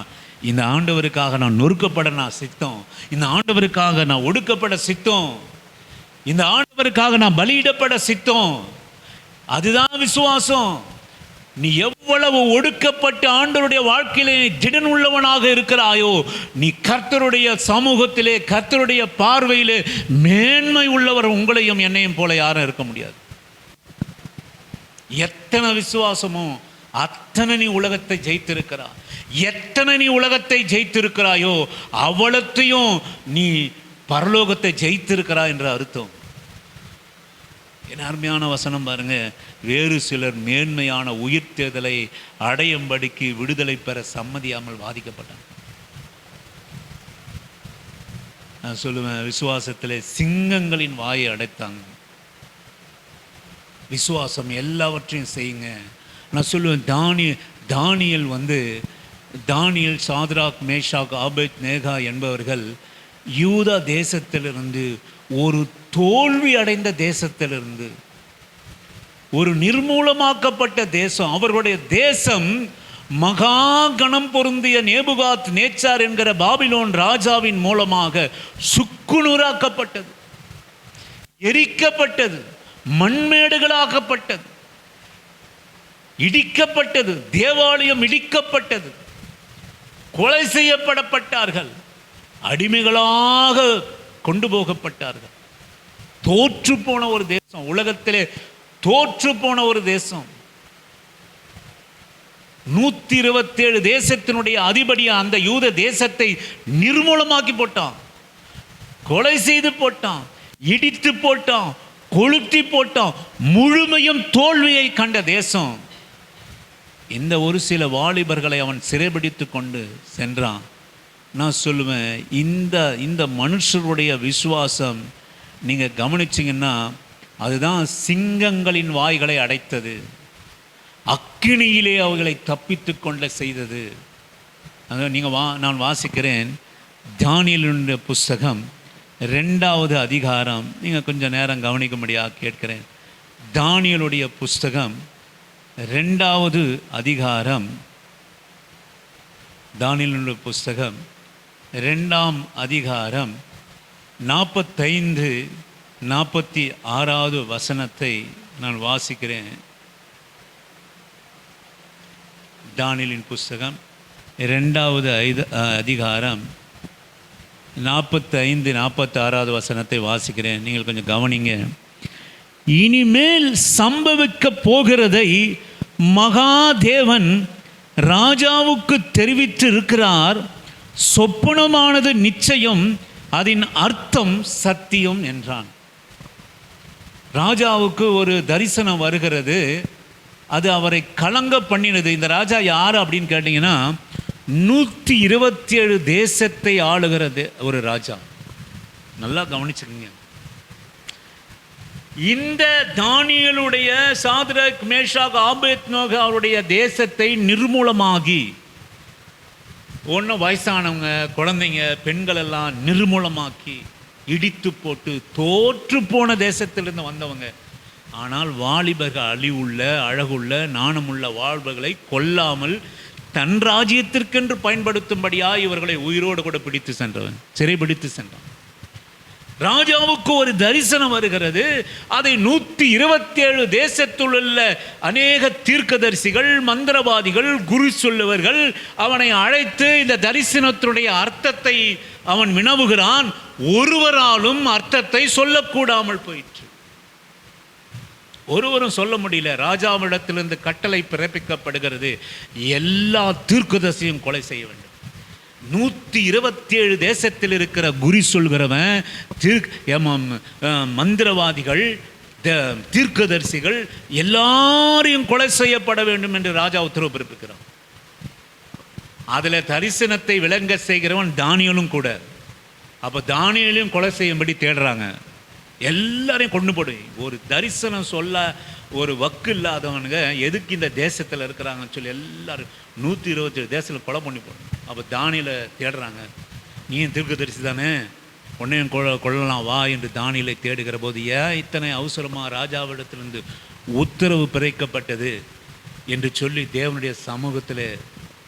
இந்த ஆண்டவருக்காக நான் நொறுக்கப்பட நான் சித்தம், இந்த ஆண்டவருக்காக நான் ஒடுக்கப்பட சித்தம், இந்த ஆண்டவருக்காக நான் பலியிடப்பட சித்தம். அதுதான் விசுவாசம். நீ எவ்வளவு ஒடுக்கப்பட்டு ஆண்டவருடைய வாழ்க்கையிலே திடன் உள்ளவனாக இருக்கிறாயோ, நீ கர்த்தருடைய சமூகத்திலே கர்த்தருடைய பார்வையிலே மேன்மை உள்ளவர். உங்களையும் என்னையும் போல யாரும் இருக்க முடியாது. எத்தனை விசுவாசமோ அத்தனை நீ உலகத்தை ஜெயித்திருக்கிறாய். எத்தனை நீ உலகத்தை ஜெயித்திருக்கிறாயோ அவ்வளத்தையும் நீ பரலோகத்தை ஜெயித்திருக்கிறாய் என்ற அர்த்தம். என்ன அருமையான வசனம் பாருங்க. வேறு சிலர் மேன்மையான உயிர்த்தெழுதலை அடையும்படிக்கு விடுதலை பெற சம்மதியாமல் வாதிக்கப்பட்டாங்க. நான் சொல்லுவேன், விசுவாசத்திலே சிங்கங்களின் வாயை அடைத்தாங்க. விசுவாசம் எல்லாவற்றையும் செய்யுங்க. நான் சொல்லுவேன், தானியல், சாத்ராக், மேஷாக், ஆபேத் நேகா என்பவர்கள் யூதா தேசத்திலிருந்து, ஒரு தோல்வி அடைந்த தேசத்திலிருந்து, ஒரு நிர்மூலமாக்கப்பட்ட தேசம், அவர்களுடைய தேசம் மகா கணம் பொருந்திய நேபுகாத் நேச்சார் என்கிற பாபிலோன் ராஜாவின் மூலமாக சுக்குநூறாக்கப்பட்டது, எரிக்கப்பட்டது, மண்மேடுகளாக்கப்பட்டது, இடிக்கப்பட்டது, தேவாலயம் இடிக்கப்பட்டது, கொலை செய்யப்படப்பட்டார்கள், அடிமைகளாக கொண்டு போகப்பட்டார்கள். தோற்று போன ஒரு தேசம், உலகத்திலே தோற்று போன ஒரு தேசம். 127 தேசத்தினுடைய அதிபதியா அந்த யூத தேசத்தை நிர்மூலமாக்கி போட்டான், கொலை செய்து போட்டான், இடித்து போட்டான், கொளுத்தி போட்டான். முழுமையும் தோல்வியை கண்ட தேசம். இந்த ஒரு சில வாலிபர்களை அவன் சிறைபிடித்து கொண்டு சென்றான். நான் சொல்லுவேன், இந்த மனுஷருடைய விசுவாசம் நீங்கள் கவனிச்சிங்கன்னா அதுதான் சிங்கங்களின் வாய்களை அடைத்தது, அக்கினியிலே அவர்களை தப்பித்து கொள்ள செய்தது. நான் வாசிக்கிறேன், தானியேலுடைய புஸ்தகம் 2வது அதிகாரம். நீங்கள் கொஞ்சம் நேரம் கவனிக்கும்படியாக கேட்கிறேன். தானியேலுடைய புஸ்தகம் 2வது அதிகாரம். தானியேலுடைய புஸ்தகம் 2ஆம் அதிகாரம் 45, 46 வசனத்தை நான் வாசிக்கிறேன். தானியேலின் புஸ்தகம் 2வது அதிகாரம் 45, 46 வசனத்தை வாசிக்கிறேன். நீங்கள் கொஞ்சம் கவனிங்க. இனிமேல் சம்பவிக்க போகிறதை மகாதேவன் ராஜாவுக்கு தெரிவித்து இருக்கிறார். சொப்பனமானது நிச்சயம், அதன் அர்த்தம் சத்தியம் என்றான். ராஜாவுக்கு ஒரு தரிசனம் வருகிறது, அது அவரை கலங்க பண்ணினது. இந்த ராஜா யார் அப்படின்னு கேட்டிங்கன்னா, 127 தேசத்தை ஆளுகிற ஒரு ராஜா. நல்லா கவனிச்சுக்கங்க. இந்த தானியேலுடைய சாத்ராக் மேஷாக் ஆபேத்நேகோ அவருடைய தேசத்தை நிர்மூலமாகி, ஒன்றும் வயசானவங்க, குழந்தைங்க, பெண்கள் எல்லாம் நிர்மூலமாக்கி இடித்து போட்டு தோற்று போன தேசத்திலிருந்து வந்தவங்க. ஆனால் வாலிபர்கள், அழிவுள்ள அழகுள்ள நாணமுள்ள வாழ்வுகளை கொல்லாமல் தன் ராஜ்யத்திற்கென்று பயன்படுத்தும்படியாக இவர்களை உயிரோடு கூட பிடித்து சென்றவன், சிறைபிடித்து சென்றான். ராஜாவுக்கு ஒரு தரிசனம் வருகிறது. அதை 127 தேசத்தில் உள்ள அநேக தீர்க்கதரிசிகள், மந்திரவாதிகள், குரு சொல்லுவர்கள் அவனை அழைத்து இந்த தரிசனத்தினுடைய அர்த்தத்தை அவன் வினவுகிறான். ஒருவராலும் அர்த்தத்தை சொல்லக்கூடாமல் போயிற்று. ஒருவரும் சொல்ல முடியல. ராஜாவிடத்திலிருந்து கட்டளை பிறப்பிக்கப்படுகிறது, எல்லா தீர்க்கதரிசியும் கொலை செய்ய வேண்டும். 127 தேசத்தில் இருக்கிற குறி சொல்கிறவன், மந்திரவாதிகள், தீர்க்கதரிசிகள் எல்லாரையும் கொலை செய்யப்பட வேண்டும் என்று ராஜா உத்தரவு பிறப்பிக்கிறான். அதில் தரிசனத்தை விளங்க செய்கிறவன் தானியேலும் கூட. அப்போ தானியேலையும் கொலை செய்யும்படி தேடுறாங்க. எல்லாரையும் கொண்டு போடு. ஒரு தரிசனம் சொல்ல ஒரு வக்கு இல்லாதவனுங்க எதுக்கு இந்த தேசத்தில் இருக்கிறாங்கன்னு சொல்லி எல்லாரும் 127 தேசத்தில் கொலை பண்ணி போடணும். அப்போ தானியேலை தேடுறாங்க. நீ தீர்க்கதரிசி தானே, உன்னையும் கொள்ளலாம் வா என்று தானியேலை தேடுகிற போது, ஏன் இத்தனை அவசரமாக ராஜாவிடத்திலிருந்து உத்தரவு பிறப்பிக்கப்பட்டது என்று சொல்லி தேவனுடைய சமூகத்தில்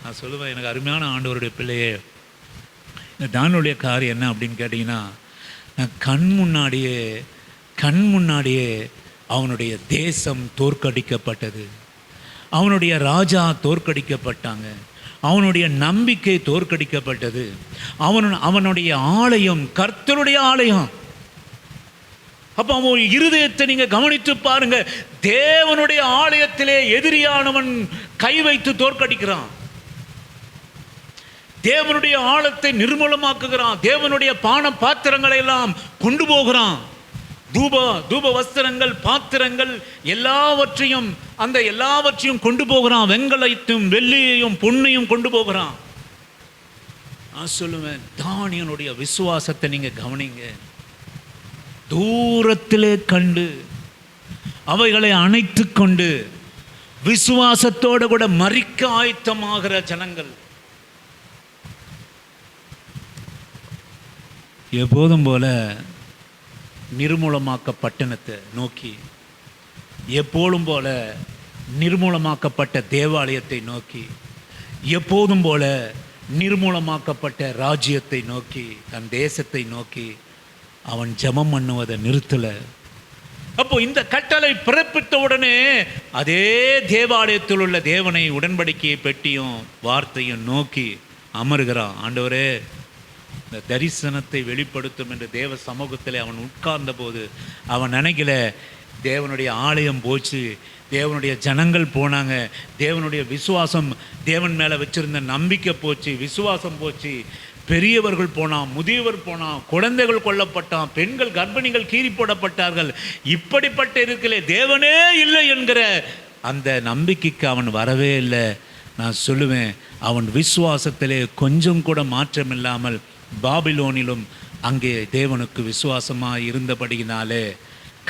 நான் சொல்லுவேன். எனக்கு அருமையான ஆண்டவருடைய பிள்ளையே, இந்த தானியேலுடைய காரியம் என்ன அப்படின்னு கேட்டிங்கன்னா, கண் முன்னாடியே அவனுடைய தேசம் தோற்கடிக்கப்பட்டது, அவனுடைய ராஜா தோற்கடிக்கப்பட்டாங்க, அவனுடைய நம்பிக்கை தோற்கடிக்கப்பட்டது, அவனுடைய ஆலயம் கர்த்தருடைய ஆலயம். அப்போ அவன் இருதயத்தை நீங்க கவனித்து பாருங்க. தேவனுடைய ஆலயத்திலே எதிரியானவன் கை வைத்து தோற்கடிக்கிறான். தேவனுடைய ஆழத்தை நிர்மூலமாக்குகிறான். தேவனுடைய பான பாத்திரங்களை எல்லாம் கொண்டு போகிறான். தூப வஸ்திரங்கள், பாத்திரங்கள் எல்லாவற்றையும் கொண்டு போகிறான். வெண்கலத்தையும் வெள்ளியையும் பொன்னையும் கொண்டு போகிறான். நான் சொல்லுவேன், தானியேலுடைய விசுவாசத்தை நீங்க கவனிங்க. தூரத்திலே கண்டு அவைகளை அணைத்து கொண்டு விசுவாசத்தோடு கூட மரிக்க ஆயத்தமாகிற ஜனங்கள். எப்போதும் போல நிர்மூலமாக்க பட்டணத்தை நோக்கி, எப்போதும் போல நிர்மூலமாக்கப்பட்ட தேவாலயத்தை நோக்கி, எப்போதும் போல நிர்மூலமாக்கப்பட்ட ராஜ்யத்தை நோக்கி, தன் தேசத்தை நோக்கி அவன் ஜெபம் பண்ணுவதை நிறுத்தலை. அப்போ இந்த கட்டளை பிறப்பித்த உடனே அதே தேவாலயத்தில் உள்ள தேவனை, உடன்படிக்கையை பெட்டியும் வார்த்தையும் நோக்கி அமருகிறான். ஆண்டவரே, இந்த தரிசனத்தை வெளிப்படுத்தும் என்று தேவ சமூகத்தில் அவன் உட்கார்ந்த போது அவன் நினைக்கல, தேவனுடைய ஆலயம் போச்சு, தேவனுடைய ஜனங்கள் போனாங்க, தேவனுடைய விசுவாசம், தேவன் மேலே வச்சிருந்த நம்பிக்கை போச்சு, விசுவாசம் போச்சு, பெரியவர்கள் போனான், முதியவர் போனான், குழந்தைகள் கொல்லப்பட்டான், பெண்கள் கர்ப்பிணிகள் கீறி போடப்பட்டார்கள். இப்படிப்பட்ட இருக்கலே தேவனே இல்லை என்கிற அந்த நம்பிக்கைக்கு அவன் வரவே இல்லை. நான் சொல்லுவேன், அவன் விசுவாசத்திலே கொஞ்சம் கூட மாற்றம் இல்லாமல் பாபிலோனிலும் அங்கே தேவனுக்கு விசுவாசமாக இருந்தபடியினாலே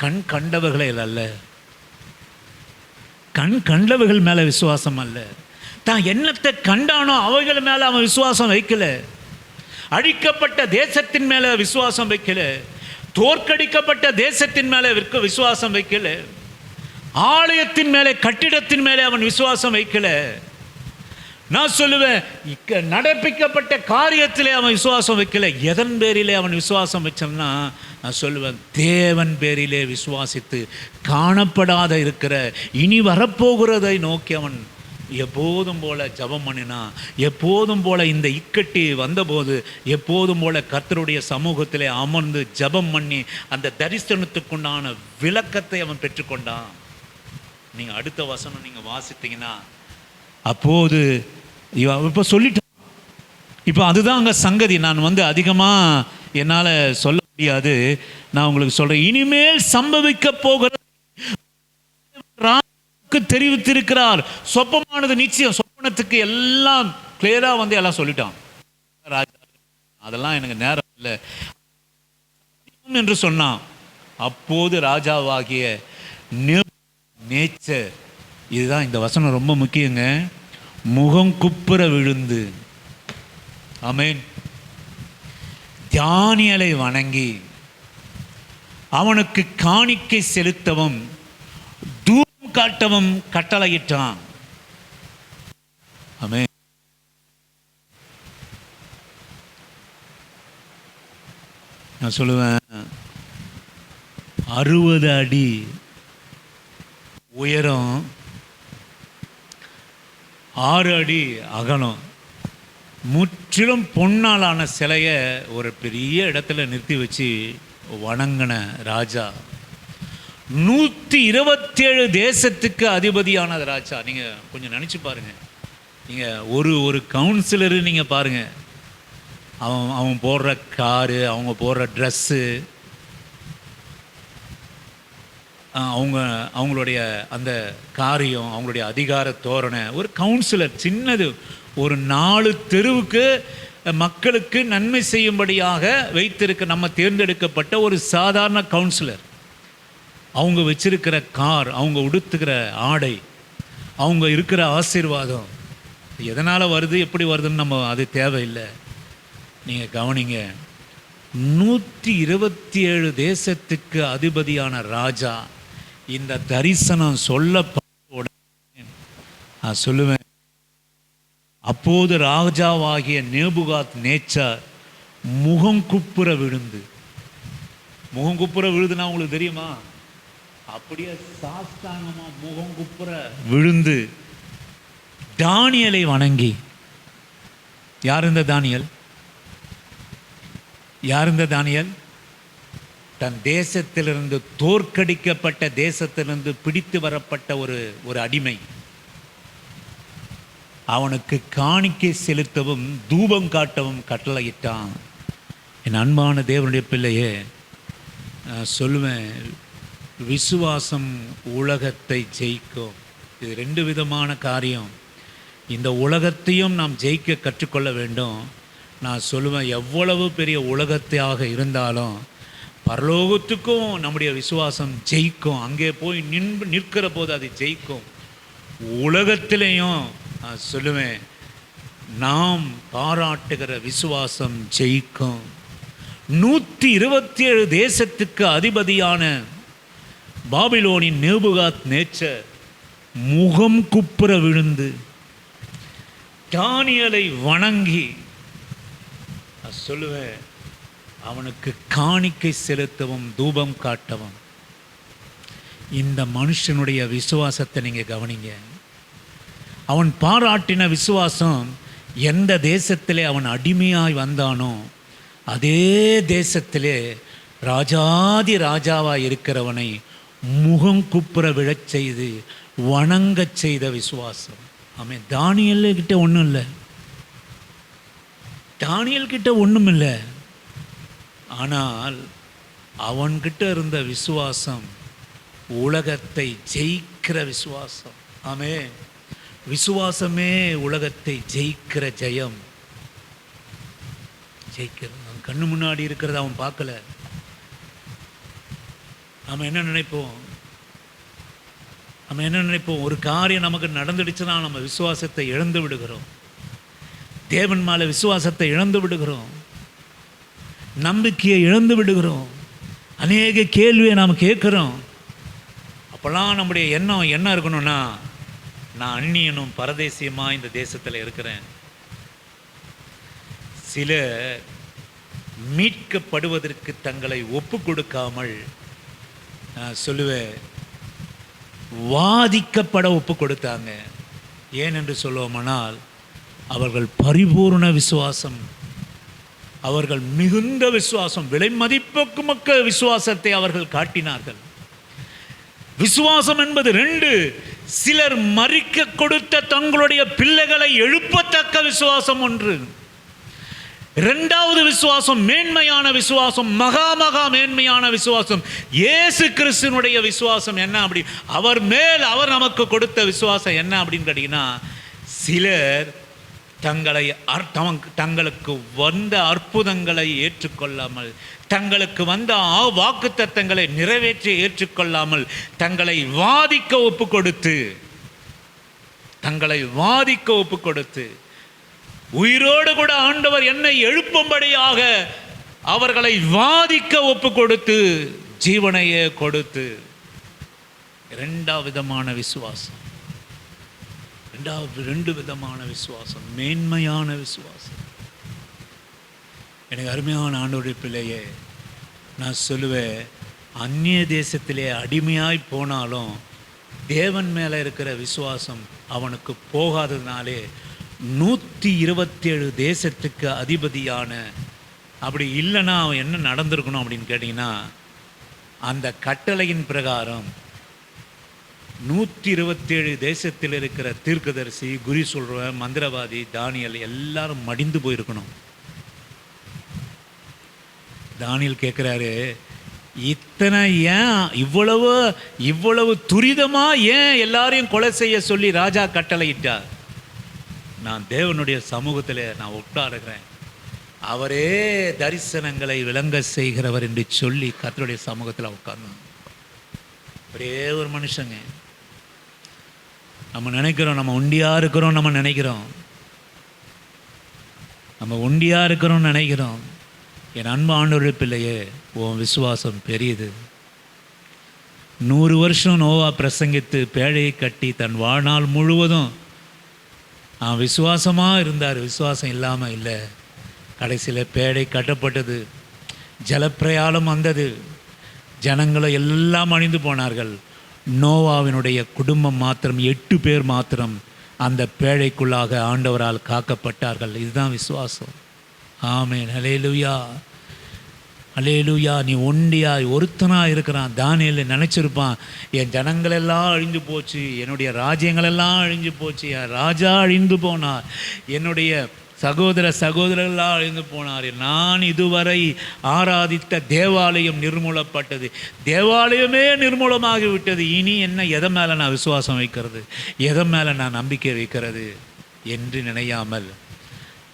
கண் கண்டவர்கள் மேலே விசுவாசம் அல்ல, தான் என்னத்தை கண்டானோ அவைகள் மேலே அவன் விசுவாசம் வைக்கல. அழிக்கப்பட்ட தேசத்தின் மேலே விசுவாசம் வைக்கல, தோற்கடிக்கப்பட்ட தேசத்தின் மேலே விசுவாசம் வைக்கல, ஆலயத்தின் மேலே, கட்டிடத்தின் மேலே அவன் விசுவாசம் வைக்கல. நான் சொல்லுவேன், நடப்பிக்கப்பட்ட காரியத்திலே அவன் விசுவாசம் வைக்கல. எதன் பேரிலே அவன் விசுவாசம் வச்சான்னா, நான் சொல்லுவேன், தேவன் பேரிலே விசுவாசித்து காணப்படாத இருக்கிற இனி வரப்போகிறதை நோக்கி அவன் எப்போதும் போல ஜெபம் பண்ணினா, எப்போதும் போல இந்த இக்கட்டி வந்தபோது எப்போதும் போல கர்த்தருடைய சமூகத்திலே அமர்ந்து ஜெபம் பண்ணி அந்த தரிசனத்துக்குண்டான விளக்கத்தை அவன் பெற்றுக்கொண்டான். நீங்கள் அடுத்த வசனம் நீங்கள் வாசித்தீங்கன்னா, அப்போது இப்போ சொல்லிட்டேன். இப்போ அதுதான் அங்கே சங்கதி. நான் அதிகமாக என்னால் சொல்ல முடியாது. நான் உங்களுக்கு சொல்கிறேன், இனிமேல் சம்பவிக்க போகிற தெரிவித்திருக்கிறார். சொப்பமானது நிச்சயம். சொப்பனத்துக்கு எல்லாம் கிளியராக வந்து எல்லாம் சொல்லிட்டான். ராஜா அதெல்லாம் எனக்கு நேரம் இல்லை என்று சொன்னான். அப்போது ராஜாவாகிய நேச்சர், இதுதான் இந்த வசனம் ரொம்ப முக்கியங்க, முகம் குப்புற விழுந்து, ஆமென், தானியேலை வணங்கி அவனுக்கு காணிக்கை செலுத்தவும் தூபம் காட்டவும் கட்டளையிட்டான். ஆமென். நான் சொல்லுவேன், 60 அடி உயரம், 6 அடி அகலம், முற்றிலும் பொன்னாலான சிலையை ஒரு பெரிய இடத்துல நிறுத்தி வச்சு வணங்கின ராஜா. 127 தேசத்துக்கு அதிபதியான ராஜா. நீங்கள் கொஞ்சம் நினச்சி பாருங்கள். நீங்கள் ஒரு கவுன்சிலரு நீங்கள் பாருங்கள், அவன் போடுற காரு, அவங்க போடுற ட்ரெஸ்ஸு, அவங்களுடைய அந்த காரியம், அவங்களுடைய அதிகார தோரணை, ஒரு கவுன்சிலர் சின்னது, ஒரு 4 தெருவுக்கு மக்களுக்கு நன்மை செய்யும்படியாக வைத்திருக்க நம்ம தேர்ந்தெடுக்கப்பட்ட ஒரு சாதாரண கவுன்சிலர், அவங்க வச்சிருக்கிற கார், அவங்க உடுத்துக்கிற ஆடை, அவங்க இருக்கிற ஆசீர்வாதம் எதனால் வருது, எப்படி வருதுன்னு நம்ம அது தேவையில்லை. நீங்கள் கவனிங்க, 127 தேசத்துக்கு அதிபதியான ராஜா இந்த தரிசனம் சொல்லப்பட்ட உடனே நான் சொல்லுவேன், அப்போது ராஜாவாகிய நேபுகாத் நேச்சார் முகம் குப்புற விழுந்து, முகம் குப்புற விழுதுன்னா உங்களுக்கு தெரியுமா, அப்படியே சாஸ்தாங்கமா முகம் குப்புற விழுந்து தானியேலை வணங்கி. யார் இந்த தானியேல்? யார் இந்த தானியேல்? தன் தேசத்திலிருந்து தோற்கடிக்கப்பட்ட, தேசத்திலிருந்து பிடித்து வரப்பட்ட ஒரு அடிமை. அவனுக்கு காணிக்கை செலுத்தவும் தூபம் காட்டவும் கட்டளையிட்டான். என் அன்பான தேவனுடைய பிள்ளையே, சொல்லுவேன், விசுவாசம் உலகத்தை ஜெயிக்கும். இது 2 விதமான காரியம். இந்த உலகத்தையும் நாம் ஜெயிக்க கற்றுக்கொள்ள வேண்டும். நான் சொல்லுவேன், எவ்வளவு பெரிய உலகத்தையாக இருந்தாலும் பரலோகத்துக்கும் நம்முடைய விசுவாசம் ஜெயிக்கும். அங்கே போய் நிற்கிற போது அது ஜெயிக்கும். உலகத்திலையும் நான் சொல்லுவேன், நாம் பாராட்டுகிற விசுவாசம் ஜெயிக்கும். 127 தேசத்துக்கு அதிபதியான பாபிலோனின் நேபுகாத் நேச்சர் முகம் குப்புற விழுந்து தானியேலை வணங்கி, சொல்லுவேன், அவனுக்கு காணிக்கை செலுத்தவும் தூபம் காட்டவும். இந்த மனுஷனுடைய விசுவாசத்தை நீங்கள் கவனிங்க. அவன் பாராட்டின விசுவாசம், எந்த தேசத்திலே அவன் அடிமையாய் வந்தானோ அதே தேசத்திலே ராஜாதி ராஜாவாய் இருக்கிறவனை முகம் குப்புற விழச் செய்து வணங்கச் செய்த விசுவாசம். ஆமென். தானியேல் கிட்ட ஒன்றும் இல்லை, தானியேல் கிட்ட ஒன்றும் இல்லை. ஆனால் அவன்கிட்ட இருந்த விசுவாசம் உலகத்தை ஜெயிக்கிற விசுவாசம். ஆமென். விசுவாசமே உலகத்தை ஜெயிக்கிற ஜெயம். ஜெயிக்கிறது அவன் கண்ணு முன்னாடி இருக்கிறத அவன் பார்க்கல. நம்ம என்ன நினைப்போம்? ஒரு காரியம் நமக்கு நடந்துடுச்சுன்னா நம்ம விசுவாசத்தை இழந்து விடுகிறோம். தேவன் மேலே விசுவாசத்தை இழந்து விடுகிறோம், நம்பிக்கையை இழந்து விடுகிறோம், அநேக கேள்வியை நாம் கேட்குறோம். அப்போல்லாம் நம்முடைய எண்ணம் என்ன இருக்கணும்னா, நான் அந்நியனும் பரதேசியமாக இந்த தேசத்தில் இருக்கிறேன். சில மீட்கப்படுவதற்கு தங்களை ஒப்பு கொடுக்காமல், சொல்லுவேன், வாதிக்கப்பட ஒப்பு கொடுத்தாங்க. ஏன் என்று சொல்லுவோமானால், அவர்கள் பரிபூர்ண விசுவாசம், அவர்கள் மிகுந்த விசுவாசம், விலை மதிப்புக்கு விசுவாசத்தை அவர்கள் காட்டினார்கள். விசுவாசம் என்பது 2. சிலர் மரிக்க கொடுத்த தங்களுடைய பிள்ளைகளை எழுப்பத்தக்க விசுவாசம் 1. 2வது விசுவாசம் மேன்மையான விசுவாசம், மகா மேன்மையான விசுவாசம், இயேசு கிறிஸ்துவினுடைய விசுவாசம். என்ன அப்படி? அவர் நமக்கு கொடுத்த விசுவாசம் என்ன அப்படின்னு கேட்டீங்கன்னா, சிலர் தங்களுக்கு வந்த அற்புதங்களை ஏற்றுக்கொள்ளாமல், தங்களுக்கு வந்த வாக்குத்தத்தங்களை நிறைவேற்றி ஏற்றுக்கொள்ளாமல், தங்களை வாதிக்க ஒப்பு கொடுத்து உயிரோடு கூட ஆண்டவர் என்னை எழுப்பும்படியாக அவர்களை வாதிக்க ஒப்பு கொடுத்து ஜீவனையே கொடுத்து, ரெண்டு விதமான விசுவாசம், மேன்மையான விசுவாசம். எனக்கு அருமையான ஆண்டவருடைய பிள்ளையே, நான் சொல்லுவேன், அந்நிய தேசத்திலே அடிமையாய் போனாலும் தேவன் மேலே இருக்கிற விசுவாசம் அவனுக்கு போகாததுனாலே 127 தேசத்துக்கு அதிபதியான, அப்படி இல்லைன்னா அவன் என்ன நடந்திருக்கணும் அப்படின்னு கேட்டிங்கன்னா, அந்த கட்டளையின் பிரகாரம் 127 தேசத்தில் இருக்கிற தீர்க்கதரிசி, குறி சொல்கிறவன், மந்திரவாதி, தானியல் எல்லாரும் மடிந்து போயிருக்கணும். தானியல் கேட்குறாரு, இத்தனை ஏன் இவ்வளவு துரிதமாக ஏன் எல்லாரையும் கொலை செய்ய சொல்லி ராஜா கட்டளையிட்டார்? நான் தேவனுடைய சமூகத்தில் நான் உட்காருகிறேன், அவரே தரிசனங்களை விளங்க செய்கிறவர் என்று சொல்லி கர்த்தருடைய சமூகத்தில் உட்கார்ந்து. ஒரே ஒரு மனுஷங்க. நம்ம நினைக்கிறோம் நம்ம ஒண்டியாக இருக்கிறோம், நம்ம ஒண்டியாக இருக்கிறோம்னு நினைக்கிறோம். என் அன்பு ஆண்டவருடைய பிள்ளையே, உன் விசுவாசம் பெரியது. 100 வருஷம் நோவா பிரசங்கித்து பேழையை கட்டி தன் வாழ்நாள் முழுவதும் விசுவாசமாக இருந்தார். விசுவாசம் இல்லாமல் இல்லை. கடைசியில் பேழை கட்டப்பட்டது, ஜலப்பிரயாணம் வந்தது, ஜனங்களை எல்லாம் அழிந்து போனார்கள். நோவாவினுடைய குடும்பம் மாத்திரம் 8 பேர் மாத்திரம் அந்த பேழைக்குள்ளாக ஆண்டவரால் காக்கப்பட்டார்கள். இதுதான் விசுவாசம். ஆமென். ஹல்லேலூயா, ஹல்லேலூயா. நீ ஒண்டியாய் ஒருத்தனாக இருக்கிறான். தானியேல் நினச்சிருப்பான், என் ஜனங்களெல்லாம் அழிஞ்சு போச்சு, என்னுடைய ராஜ்யங்களெல்லாம் அழிஞ்சு போச்சு, என் ராஜா அழிந்து போனார், என்னுடைய சகோதரர்களெல்லாம் அழிந்து போனார், நான் இதுவரை ஆராதித்த தேவாலயம் நிர்மூலப்பட்டது, தேவாலயமே நிர்மூலமாகிவிட்டது, இனி என்ன, எதை மேலே நான் விசுவாசம் வைக்கிறது, எதை மேலே நான் நம்பிக்கை வைக்கிறது என்று நினையாமல்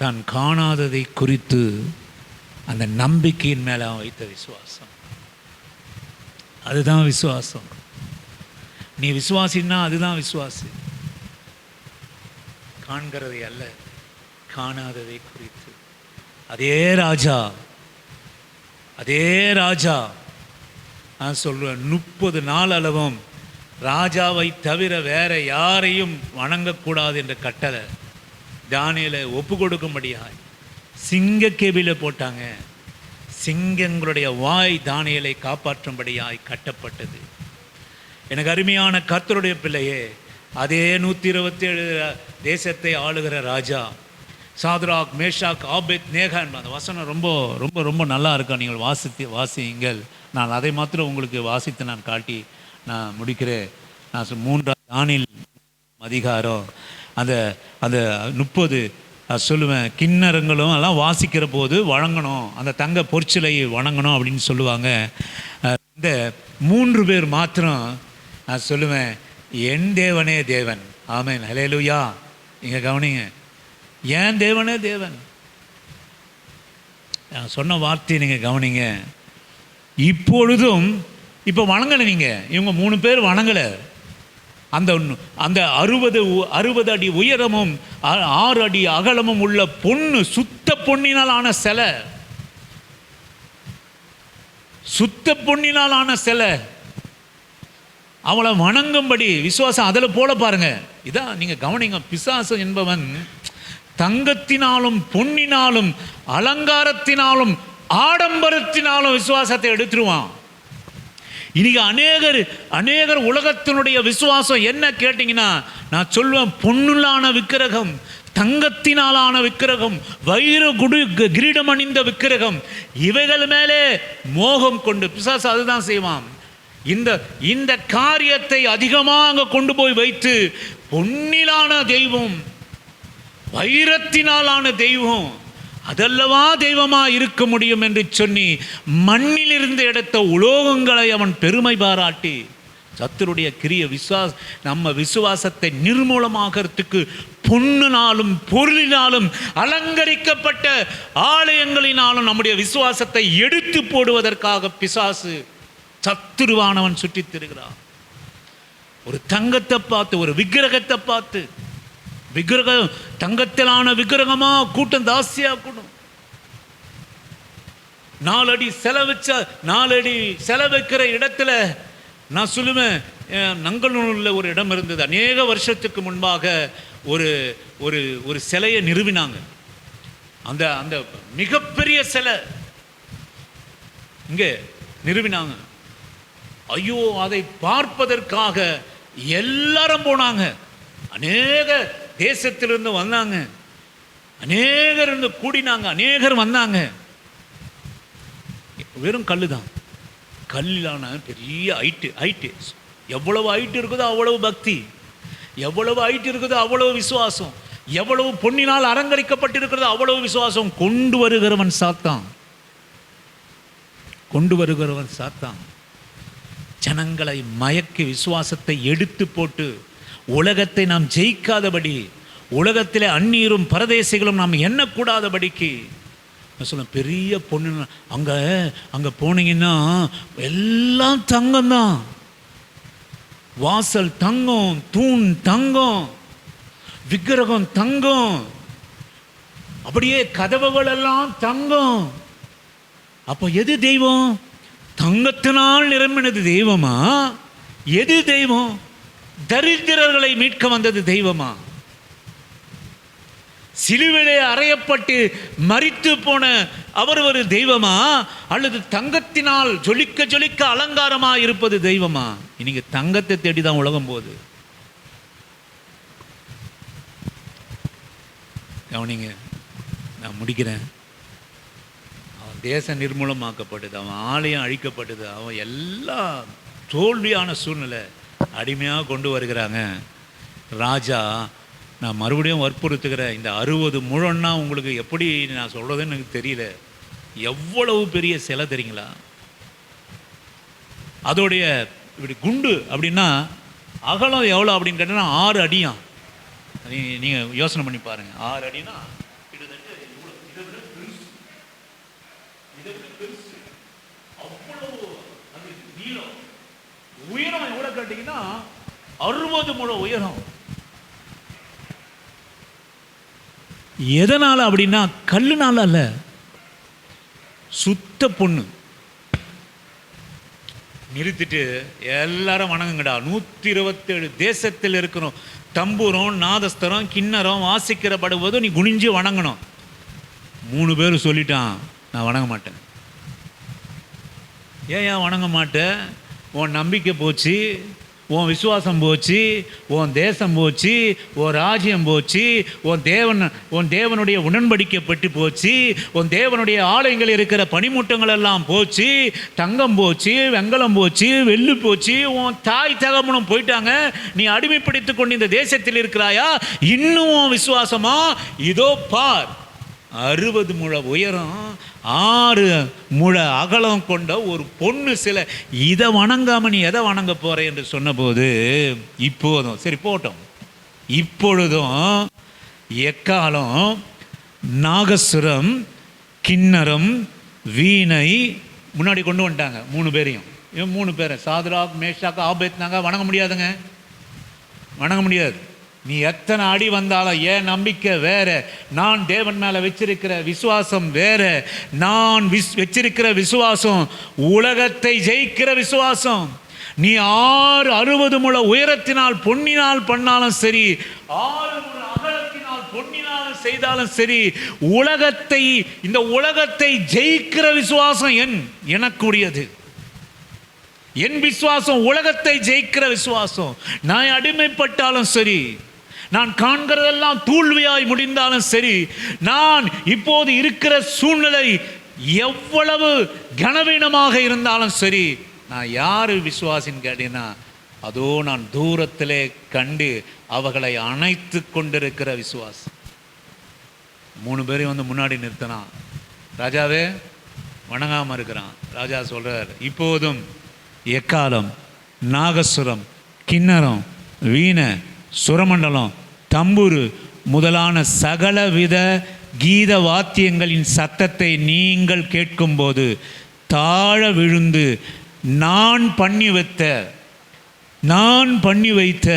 தான் காணாததை குறித்து அந்த நம்பிக்கையின் மேலே அவன் வைத்த விசுவாசம், அதுதான் விசுவாசம். நீ விசுவாசின்னா அதுதான் விசுவாசி. காண்கிறதை அல்ல, காணாததை குறித்து. அதே ராஜா நான் சொல்லுவேன், 30 நாள் அளவும் ராஜாவை தவிர வேற யாரையும் வணங்கக்கூடாது என்ற கட்டளை தானியேலை ஒப்பு கொடுக்கும்படியாய் சிங்கக்கேபில போட்டாங்க. சிங்கங்களுடைய வாய் தானியேலை காப்பாற்றும்படியாய் கட்டப்பட்டது. எனக்கு அருமையான கர்த்தருடைய பிள்ளையே, அதே 127 தேசத்தை ஆளுகிற ராஜா சாத்ராக், மேஷாக், ஆபேத் நேகன், அந்த வசனம் ரொம்ப ரொம்ப ரொம்ப நல்லா இருக்கா, நீங்கள் வாசியுங்கள். நான் அதை மாத்திரம் உங்களுக்கு வாசித்து நான் காட்டி நான் முடிக்கிறேன். நான் 3 தானியேல் அதிகாரம் அந்த 30 சொல்லுவேன், கிண்ணறங்களும் எல்லாம் வாசிக்கிற போது வழங்கணும், அந்த தங்க பொற்சிலையை வணங்கணும் அப்படின்னு சொல்லுவாங்க. இந்த 3 பேர் மாத்திரம் நான் சொல்லுவேன், என் தேவனே தேவன். ஆமென், ஹல்லேலூயா. இங்கே கவனிங்க, ஏன் தேவனே தேவன். நான் சொன்ன வார்த்தையை நீங்கள் கவனிங்க. இப்பொழுதும் இப்போ வணங்கலை, நீங்கள் இவங்க 3 பேர் வணங்கலை. அந்த 60 அடி உயரமும் 6 அடி அகலமும் உள்ள பொண்ணு, சுத்த பொன்னினால் ஆன சிலை, அவளை வணங்கும்படி விசுவாசம் அதில் போல பாருங்க. இதான் நீங்க கவனிங்க, பிசாசு என்பவன் தங்கத்தினாலும் பொன்னினாலும் அலங்காரத்தினாலும் ஆடம்பரத்தினாலும் விசுவாசத்தை எடுத்துருவான். இன்னைக்கு அநேகர் உலகத்தினுடைய விசுவாசம் என்ன கேட்டீங்கன்னா, நான் சொல்லுவேன், பொன்னுலான விக்கிரகம், தங்கத்தினாலான விக்கிரகம், வைர கிரீடம் அணிந்த விக்கிரகம், இவைகள் மேலே மோகம் கொண்டு பிசாசு அதுதான் செய்வான். இந்த காரியத்தை அதிகமாக கொண்டு போய் வைத்து பொன்னிலான தெய்வம், வைரத்தினாலான தெய்வம், அதல்லவா தெய்வமா இருக்க முடியும் என்று சொல்லி மண்ணிலிருந்து எடுத்த உலோகங்களை அவன் பெருமை பாராட்டி சத்துருடைய கிரிய நம்ம விசுவாசத்தை நிர்மூலமாகறதுக்கு பொன்னினாலும் பொருளினாலும் அலங்கரிக்கப்பட்ட ஆலயங்களினாலும் நம்முடைய விசுவாசத்தை எடுத்து போடுவதற்காக பிசாசு சத்துருவானவன் சுற்றித் திரிகிறான். ஒரு தங்கத்தை பார்த்து, ஒரு விக்கிரகத்தை பார்த்து, விக்கிரகம் தங்கத்திலான விக்கிரகமா கூட்டம் தாசியா கூடும். 4 அடி செலவைக்கிற இடத்துல நான் சொல்லுவேன், நங்கலூரில் ஒரு இடம் இருந்தது. அநேக வருஷத்துக்கு முன்பாக ஒரு ஒரு ஒரு சிலையை நிறுவினாங்க. அந்த அந்த மிகப்பெரிய சிலை இங்கே நிறுவினாங்க. ஐயோ, அதை பார்ப்பதற்காக எல்லாரும் போனாங்க. அநேக தேசத்திலிருந்து வந்தாங்க, அநேகர் இருந்து கூடினாங்க, அநேகர் வந்தாங்க. வெறும் கல்லு தான், கல்லான பெரிய ஹைட்டு. எவ்வளவு ஹைட்டு இருக்குதோ அவ்வளவு பக்தி, எவ்வளவு ஹைட்டு இருக்குதோ அவ்வளவு விசுவாசம், எவ்வளவு பொன்னினால் அலங்கரிக்கப்பட்டிருக்கிறதோ அவ்வளவு விசுவாசம். கொண்டு வருகிறவன் சாத்தான். ஜனங்களை மயக்கி விசுவாசத்தை எடுத்து போட்டு உலகத்தை நாம் ஜெயிக்காதபடி, உலகத்திலே அந்நீரும் பரதேசிகளும் நாம் எண்ணக்கூடாதபடிக்கு சொல்ல பெரிய பொண்ணு. அங்கே போனீங்கன்னா எல்லாம் தங்கம்தான். வாசல் தங்கம், தூண் தங்கம், விக்கிரகம் தங்கம், அப்படியே கதவுகள் எல்லாம் தங்கம். அப்போ எது தெய்வம்? தங்கத்தினால் நிரம்பினது தெய்வமா? எது தெய்வம்? தரித்திரர்களை மீட்க வந்தது தெய்வமா? சிலுவிலே அறையப்பட்டு மரித்து போன அவர் ஒரு தெய்வமா? அல்லது தங்கத்தினால் ஜொலிக்க அலங்காரமா இருப்பது தெய்வமா? இன்னைக்கு தங்கத்தை தேடிதான் உலகம் போகுது. கவனிங்க, நான் முடிக்கிறேன். அவன் தேசம் நிர்மூலமாக்கப்படுது, அவன் ஆலயம் அழிக்கப்படுது, அவன் எல்லாம் தோல்வியான சூழ்நிலை, அடிமையாக கொண்டு வருகிறாங்க. ராஜா, நான் மறுபடியும் வற்புறுத்துகிறேன், இந்த 60 முழம்னா உங்களுக்கு எப்படி நான் சொல்கிறதுன்னு எனக்கு தெரியல. எவ்வளவு பெரிய சிலை தெரியுங்களா? அதோடைய இப்படி குண்டு அப்படின்னா அகலம் எவ்வளோ அப்படின்னு கேட்டீங்கன்னா 6 அடியாம். நீங்கள் யோசனை பண்ணி பாருங்கள். 6 அடினா கிட்டத்தட்ட இதை விட பெருசு. அவ்வளவு அது நீளம். உயரம் எவ்வளோ கேட்டிங்கன்னா 60 முழம் உயரம். எதனால அப்படின்னா கல்லுனால அல்ல, சுத்த பொண்ணு. நிறுத்திட்டு எல்லாரும் வணங்குங்கடா. 127 தேசத்தில் இருக்கிறோம். தம்பூரம், நாதஸ்தரம், கிண்ணறம் வாசிக்கிற படுவதும் நீ குனிஞ்சு வணங்கணும். 3 பேர் சொல்லிட்டான், நான் வணங்க மாட்டேன். ஏன் வணங்க மாட்டேன்? உன் நம்பிக்கை போச்சு, உன் விசுவாசம் போச்சு, உன் தேசம் போச்சு, உன் ராஜ்யம் போச்சு, உன் தேவனுடைய உடன்படிக்கப்பட்டு போச்சு, உன் தேவனுடைய ஆலயங்கள் இருக்கிற பனிமூட்டங்கள் எல்லாம் போச்சு, தங்கம் போச்சு, வெங்கலம் போச்சு, வெள்ளி போச்சு, உன் தாய் தகப்பனும் போயிட்டாங்க. நீ அடிமைப்படுத்திக் கொண்டு இந்த தேசத்தில் இருக்கிறாயா? இன்னும் உன் விசுவாசமா? இதோ பார், 60 முழ உயரம், 6 முழ அகலம் கொண்ட ஒரு பொண்ணு சிலை. இதை வணங்காம நீ எதை வணங்க போற என்று சொன்னபோது, இப்போதும் சரி போட்டோம், இப்பொழுதும் எக்காலம், நாகசுரம், கிண்ணறம், வீணை முன்னாடி கொண்டு வந்துட்டாங்க. 3 பேரையும். 3 பேரை சாத்ராக், மேஷாக், ஆபேத்னாக வணங்க முடியாதுங்க, வணங்க முடியாது. நீ எத்தனை அடி வந்தாலும் என் நம்பிக்கை வேற, நான் தேவன் மேலே வச்சிருக்கிற விசுவாசம் வேற. நான் வச்சிருக்கிற விசுவாசம் உலகத்தை ஜெயிக்கிற விசுவாசம். நீ 60 முழ உயரத்தினால் பொன்னினால் பண்ணாலும் சரி, 6 முழ அகலத்தினால் பொன்னினால் செய்தாலும் சரி, இந்த உலகத்தை ஜெயிக்கிற விசுவாசம் எனக்குரியது. என் விசுவாசம் உலகத்தை ஜெயிக்கிற விசுவாசம். நான் அடிமைப்பட்டாலும் சரி, நான் காண்கிறதெல்லாம் தூள்வியாய் முடிந்தாலும் சரி, நான் இப்போது இருக்கிற சூழ்நிலை எவ்வளவு கனவீனமாக இருந்தாலும் சரி, நான் யார் விசுவாசின்னு கேட்டீங்கன்னா, அதோ நான் தூரத்திலே கண்டு அவர்களை அணைத்து கொண்டிருக்கிற விசுவாசம். 3 பேரையும் வந்து முன்னாடி நிறுத்தினான். ராஜாவே வணங்காமல் இருக்கிறான். ராஜா சொல்றார், இப்போதும் எக்காலம், நாகசுரம், கிண்ணரம், வீண, சுரமண்டலம், தம்புரு முதலான சகலவித கீத வாத்தியங்களின் சத்தத்தை நீங்கள் கேட்கும்போது தாழ விழுந்து நான் பண்ணி வைத்த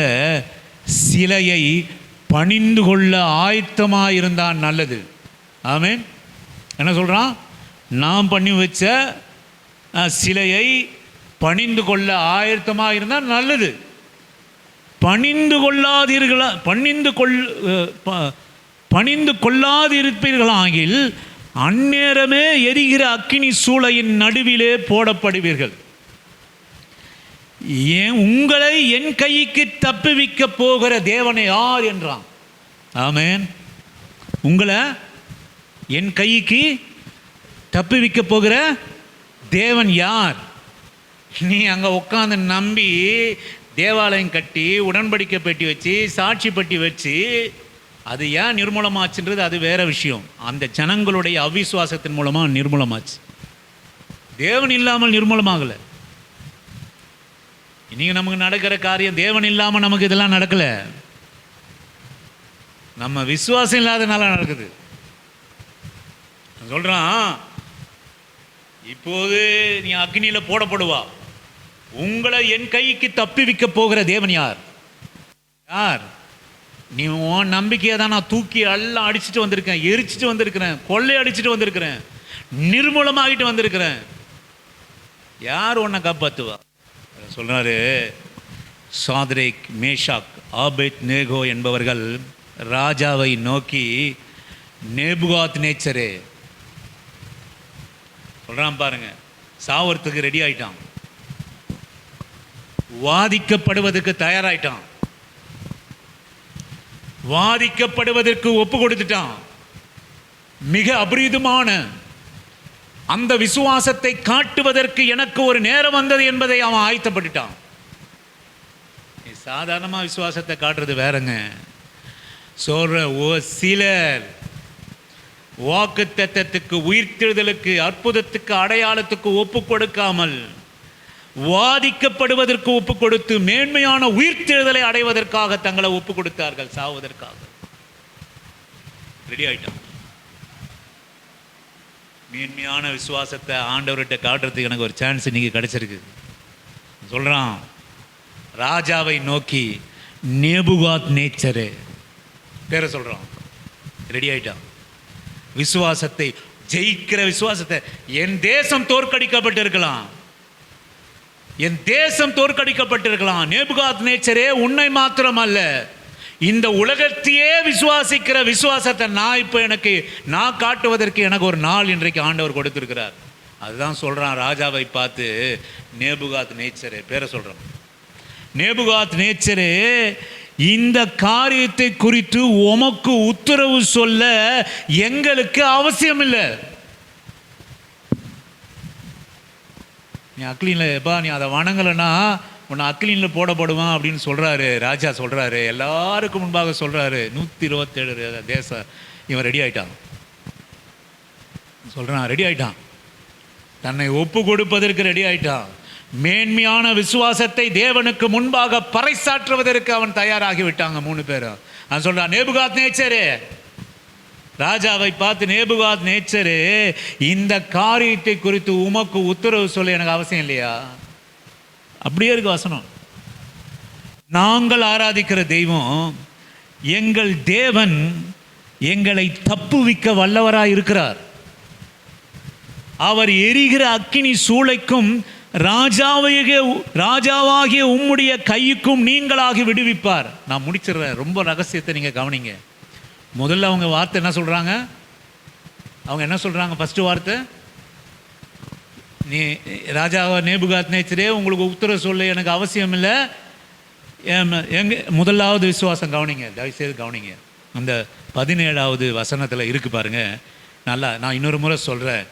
சிலையை பணிந்து கொள்ள ஆயத்தமாயிருந்தான் நல்லது. ஆமென். என்ன சொல்கிறான்? நான் பண்ணி வச்ச சிலையை பணிந்து கொள்ள ஆயத்தமாக இருந்தால் நல்லது. பணிந்து கொள்ளாதிருப்பீர்களாகில் அந்நேரமே எரிகிற அக்கினி சூளையின் நடுவிலே போடப்படுவீர்கள். உங்களை என் கைக்கு தப்புவிக்க போகிற தேவனை யார் என்றான். ஆமென். உங்களை என் கைக்கு தப்புவிக்க போகிற தேவன் யார்? நீ அங்கே உட்காந்து நம்பி தேவாலயம் கட்டி உடன்படிக்கை பெட்டி வச்சு சாட்சி பெட்டி வச்சு அது ஏன் நிர்மூலமாச்சுன்றது அது வேற விஷயம். அந்த ஜனங்களுடைய அவிசுவாசத்தின் மூலமாக நிர்மூலமாச்சு. தேவன் இல்லாமல் நிர்மூலமாகலை. இன்னைக்கு நமக்கு நடக்கிற காரியம் தேவன் இல்லாமல் நமக்கு இதெல்லாம் நடக்கலை. நம்ம விசுவாசம் இல்லாதனால நடக்குது. சொல்கிறான், இப்போது நீ அக்னியில் போடப்படுவா. உங்களை என் கைக்கு தப்புவிக்க போகிற தேவன் யார்? நீ உன் நம்பிக்கையை தான் நான் தூக்கி எல்லாம் அடிச்சுட்டு வந்திருக்கேன், எரிச்சிட்டு வந்திருக்கிறேன், கொள்ளை அடிச்சுட்டு வந்திருக்கிறேன், நிர்மூலமாகிட்டு வந்திருக்கிறேன். யார் உன்னை காப்பாற்றுவா? சொல்றாரு, சாத்ரேக், மேஷாக், ஆபேத் நேகோ என்பவர்கள் ராஜாவை நோக்கி, நேபுகாத் நேச்சரே சொல்றான் பாருங்க, சாவறதுக்கு ரெடி ஆயிட்டான், வாதிக்கப்படுவதற்கு தயாராயிட்டான், வாதிக்கப்படுவதற்கு ஒப்பு கொடுத்துட்டான். மிக அபரீதமான அந்த விசுவாசத்தை காட்டுவதற்கு எனக்கு ஒரு நேரம் வந்தது என்பதை அவன் ஆயத்தப்பட்டுட்டான். சாதாரணமாக விசுவாசத்தை காட்டுறது வேறங்க. சொல்ற சிலர் வாக்குத்தத்தத்துக்கு, உயிர்த்தெழுதலுக்கு, அற்புதத்துக்கு, அடையாளத்துக்கு ஒப்பு கொடுக்காமல் வாதிக்கப்படுவதற்கு ஒப்பு கொடுத்து மேன்மையான உயிர்த்தெழுதலை அடைவதற்காக தங்களை ஒப்பு கொடுத்தார்கள், சாவதற்காக ரெடி ஆயிட்டான். மேன்மையான விசுவாசத்தை ஆண்டவர்கிட்ட காட்டுறதுக்கு எனக்கு ஒரு சான்ஸ் இன்னைக்கு கிடைச்சிருக்கு. சொல்றான், ராஜாவை நோக்கி நேபுகாத் நேச்சரே பேரை சொல்றான், ரெடி ஆயிட்டான். விசுவாசத்தை ஜெயிக்கிற விசுவாசத்தை. என் தேசம் தோற்கடிக்கப்பட்டிருக்கலாம், என் தேசம் தோற்கடிக்கப்பட்டிருக்கலாம். நேபுகாத் நேச்சரே, உன்னை மாத்திரம் அல்ல, இந்த உலகத்தையே விசுவாசிக்கிற விசுவாசத்தை நான் காட்டுவதற்கு எனக்கு ஒரு நாள் இன்றைக்கு ஆண்டவர் கொடுத்திருக்கிறார். அதுதான் சொல்றான், ராஜாவை பார்த்து நேபுகாத் நேச்சரே பேரை சொல்றான். நேபுகாத் நேச்சரே, இந்த காரியத்தை குறித்து உமக்கு உத்தரவு சொல்ல எங்களுக்கு அவசியம் இல்லை. நீ அக்லீனில் எப்பா நீ அதை வணங்கலைன்னா உன்னை அக்லீனில் போடப்படுவான் அப்படின்னு சொல்கிறாரு ராஜா. சொல்கிறாரு, எல்லாருக்கும் முன்பாக சொல்கிறாரு. 127 தேசம் இவன் ரெடி ஆயிட்டான். சொல்கிறான், ரெடி ஆயிட்டான், தன்னை ஒப்பு கொடுப்பதற்கு ரெடி ஆயிட்டான். மேன்மையான விசுவாசத்தை தேவனுக்கு முன்பாக பறைசாற்றுவதற்கு அவன் தயாராகி விட்டாங்க 3 பேரும். அவன் சொல்கிறான், நேபுகாத் நேச்சரே, ராஜாவை பார்த்து, நேபுகாத் நேச்சரே, இந்த காரியத்தை குறித்து உமக்கு உத்தரவு சொல்ல எனக்கு அவசியம் இல்லையா? அப்படியே இருக்கு வசனம். நாங்கள் ஆராதிக்கிற தெய்வம், எங்கள் தேவன் எங்களை தப்புவிக்க வல்லவராய் இருக்கிறார். அவர் எரிகிற அக்கினி சூளைக்கும் ராஜாவாகிய உம்முடைய கைக்கும் நீங்களாகி விடுவிப்பார். நான் முடிச்சிடுறேன், ரொம்ப ரகசியத்தை நீங்கள் கவனிங்க. முதல்ல அவங்க வார்த்தை என்ன சொல்கிறாங்க? அவங்க என்ன சொல்கிறாங்க? ஃபஸ்ட்டு வார்த்தை, நீ ராஜாவா நேபுகாத் நேச்சரே, உங்களுக்கு உத்தரவு சொல்ல எனக்கு அவசியம் இல்லை. முதலாவது விசுவாசம் கவனிங்க, தயவுசெய்து கவனிங்க. அந்த 17வது வசனத்தில் இருக்கு பாருங்க. நல்லா, நான் இன்னொரு முறை சொல்கிறேன்.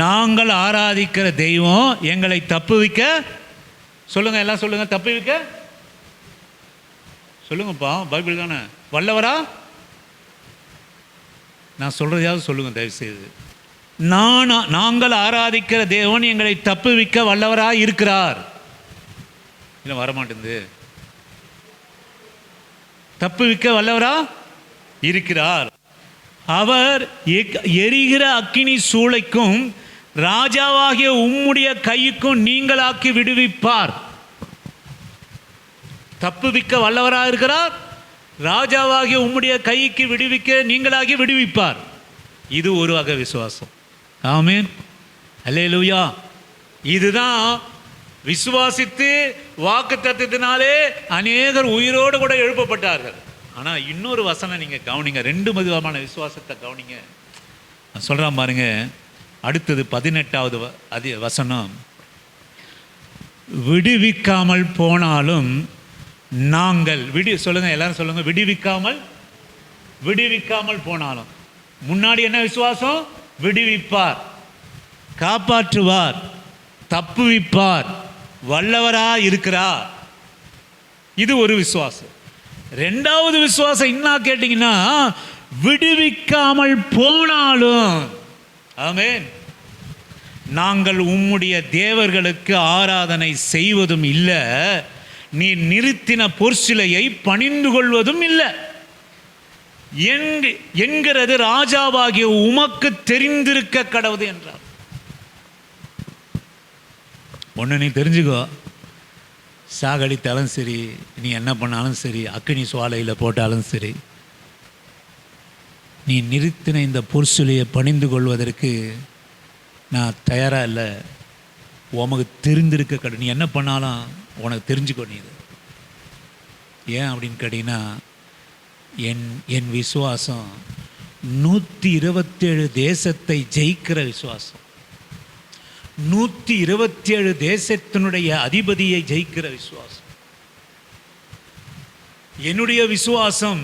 நாங்கள் ஆராதிக்கிற தெய்வம் எங்களை தப்புவிக்க, சொல்லுங்க எல்லாம் சொல்லுங்க, தப்புவிக்க சொல்லுங்கப்பா, பைபிள் தானே, வல்லவரா? நான் சொல்றதையாவது சொல்லுங்க தயவுசெய்து. நாங்கள் ஆராதிக்கிற தேவன் எங்களை தப்புவிக்க வல்லவராக இருக்கிறார். இல்லை வரமாட்டேங்குது. தப்புவிக்க வல்லவரா இருக்கிறார். அவர் எரிகிற அக்கினி சூளைக்கும் ராஜாவாகிய உம்முடைய கைக்கும் நீங்களாக்கி விடுவிப்பார். தப்புவிக்க வல்லவராக இருக்கிறார், ராஜாவாகிய உம்முடைய கைக்கு விடுவிக்க நீங்களாகி விடுவிப்பார். இது ஒரு வகை விசுவாசம். ஆமென், அல்லேலூயா. இதுதான் விசுவாசித்து வாக்குத்தத்தத்தினாலே அநேகர் உயிரோடு கூட எழுப்பப்பட்டார்கள். ஆனால் இன்னொரு வசனம் நீங்கள் கவனிங்க, 2 விதமான விசுவாசத்தை கவனிங்க. சொல்கிறான் பாருங்க, அடுத்தது 18வது வசனம். விடுவிக்காமல் போனாலும் நாங்கள் சொல்லுங்க, எல்லாரும் சொல்லுங்க, விடுவிக்காமல் போனாலும். முன்னாடி என்ன விசுவாசம்? விடுவிப்பார், காப்பாற்றுவார், தப்புவிப்பார், வல்லவராக இருக்கிறார். இது ஒரு விசுவாசம். 2வது விசுவாசம் என்ன கேட்டீங்கன்னா, விடுவிக்காமல் போனாலும், ஆமென், நாங்கள் உம்முடைய தேவர்களுக்கு ஆராதனை செய்வதும் இல்லை, நீ நிறுத்தின பொற்சிலையை பணிந்து கொள்வதும் இல்லை என்கிறது ராஜாவாகிய உமக்கு தெரிந்திருக்க கடவுது என்றார். ஒன்று நீ தெரிஞ்சுக்கோ, சாகடித்தாலும் சரி, நீ என்ன பண்ணாலும் சரி, அக்கினி சுவாலையில் போட்டாலும் சரி, நீ நிறுத்தின இந்த பொற்சிலையை பணிந்து கொள்வதற்கு நான் தயாராக இல்லை. உமக்கு தெரிந்திருக்க கடவுள். நீ என்ன பண்ணாலும் உனக்கு தெரிஞ்சுக்கோ. நீ இது ஏன் அப்படின்னு கேட்டிங்கன்னா, என் விசுவாசம் 127 தேசத்தை ஜெயிக்கிற விசுவாசம், 127 தேசத்தினுடைய அதிபதியை ஜெயிக்கிற விசுவாசம். என்னுடைய விசுவாசம்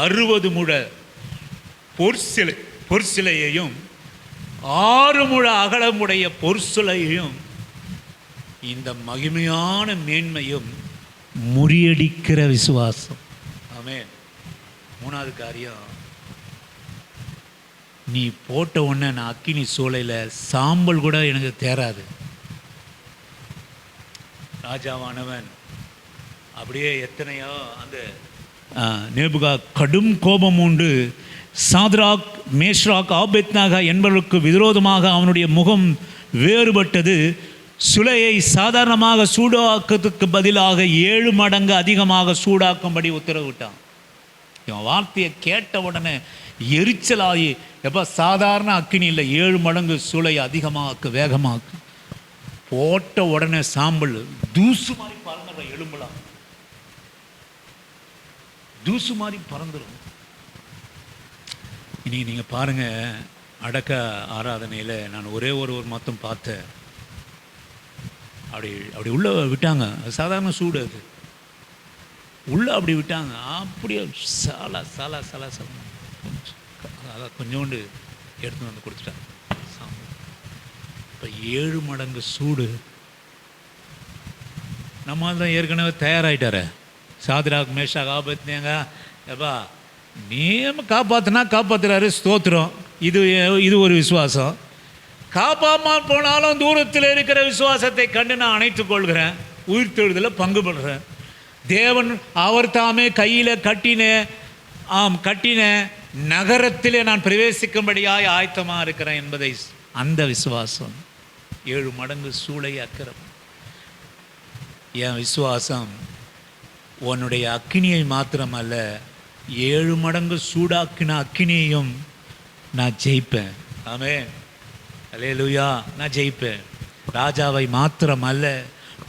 60 முழ பொற்சிலையையும் 6 முழ அகலமுடைய பொற்சிலையையும் இந்த மகிமையான மேன்மையும் முறியடிக்கிற விசுவாசம். ஆமென். 3வது காரியம், நீ போட்ட உடனே நான் அக்கினி சூளையில் சாம்பல் கூட எனக்கு தேராது. ராஜாவானவன் அப்படியே எத்தனையோ அந்த நேபுகா கடும் கோபம் உண்டு சாத்ராக், மேஷாக், ஆபேத்நாகா என்பவர்களுக்கு விரோதமாக அவனுடைய முகம் வேறுபட்டது. சுளையை சாதாரணமாக சூடாக்கத்துக்கு பதிலாக 7 மடங்கு அதிகமாக சூடாக்கும்படி உத்தரவிட்டான். இவன் வார்த்தையை கேட்ட உடனே எரிச்சலாகி, எப்போ சாதாரண அக்கினி இல்லை, 7 மடங்கு சூளை அதிகமாக்கு, வேகமாக்கு. போட்ட உடனே சாம்பல் தூசு மாதிரி பறந்துடும், எலும்புலாம் தூசு மாதிரி பறந்துடும். இனி நீங்கள் பாருங்கள், அடக்க ஆராதனையில் நான் ஒரே ஒரு மொத்தம் பார்த்தேன். அப்படி உள்ளே விட்டாங்க. சாதாரண சூடு, அது உள்ளே அப்படி விட்டாங்க. அப்படியே சாலா சாலா சாலா சாலா அதான் கொஞ்சோண்டு எடுத்து வந்து கொடுத்துட்டாங்க சாம்பல். இப்போ 7 மடங்கு சூடு. நம்மால் தான் ஏற்கனவே தயாராகிட்டார. சாத்ராக், மேஷாக், ஆபேத்நேகோ, எப்பா நீம் காப்பாற்றினா காப்பாற்றுறாரு, ஸ்தோத்திரம். இது ஒரு விசுவாசம். காப்பாமல் போனாலும் தூரத்தில் இருக்கிற விசுவாசத்தை கண்டு நான் அணைத்துக் கொள்கிறேன். உயிர்த்தெழுதலில் பங்கு பெறுகிறேன். தேவன் அவர் தாமே கையில் கட்டின நகரத்திலே நான் பிரவேசிக்கும்படியாய் ஆயத்தமாக இருக்கிறேன் என்பதை, அந்த விசுவாசம் 7 மடங்கு சூளை அக்கிரம். என் விசுவாசம் உன்னுடைய அக்கினியை மாத்திரமல்ல, 7 மடங்கு சூடாக்கின அக்கினியையும் நான் ஜெயிப்பேன். ஆமென், அல்லேலூயா. நான் ஜெயிப்பேன். ராஜாவை மாத்திரமல்ல,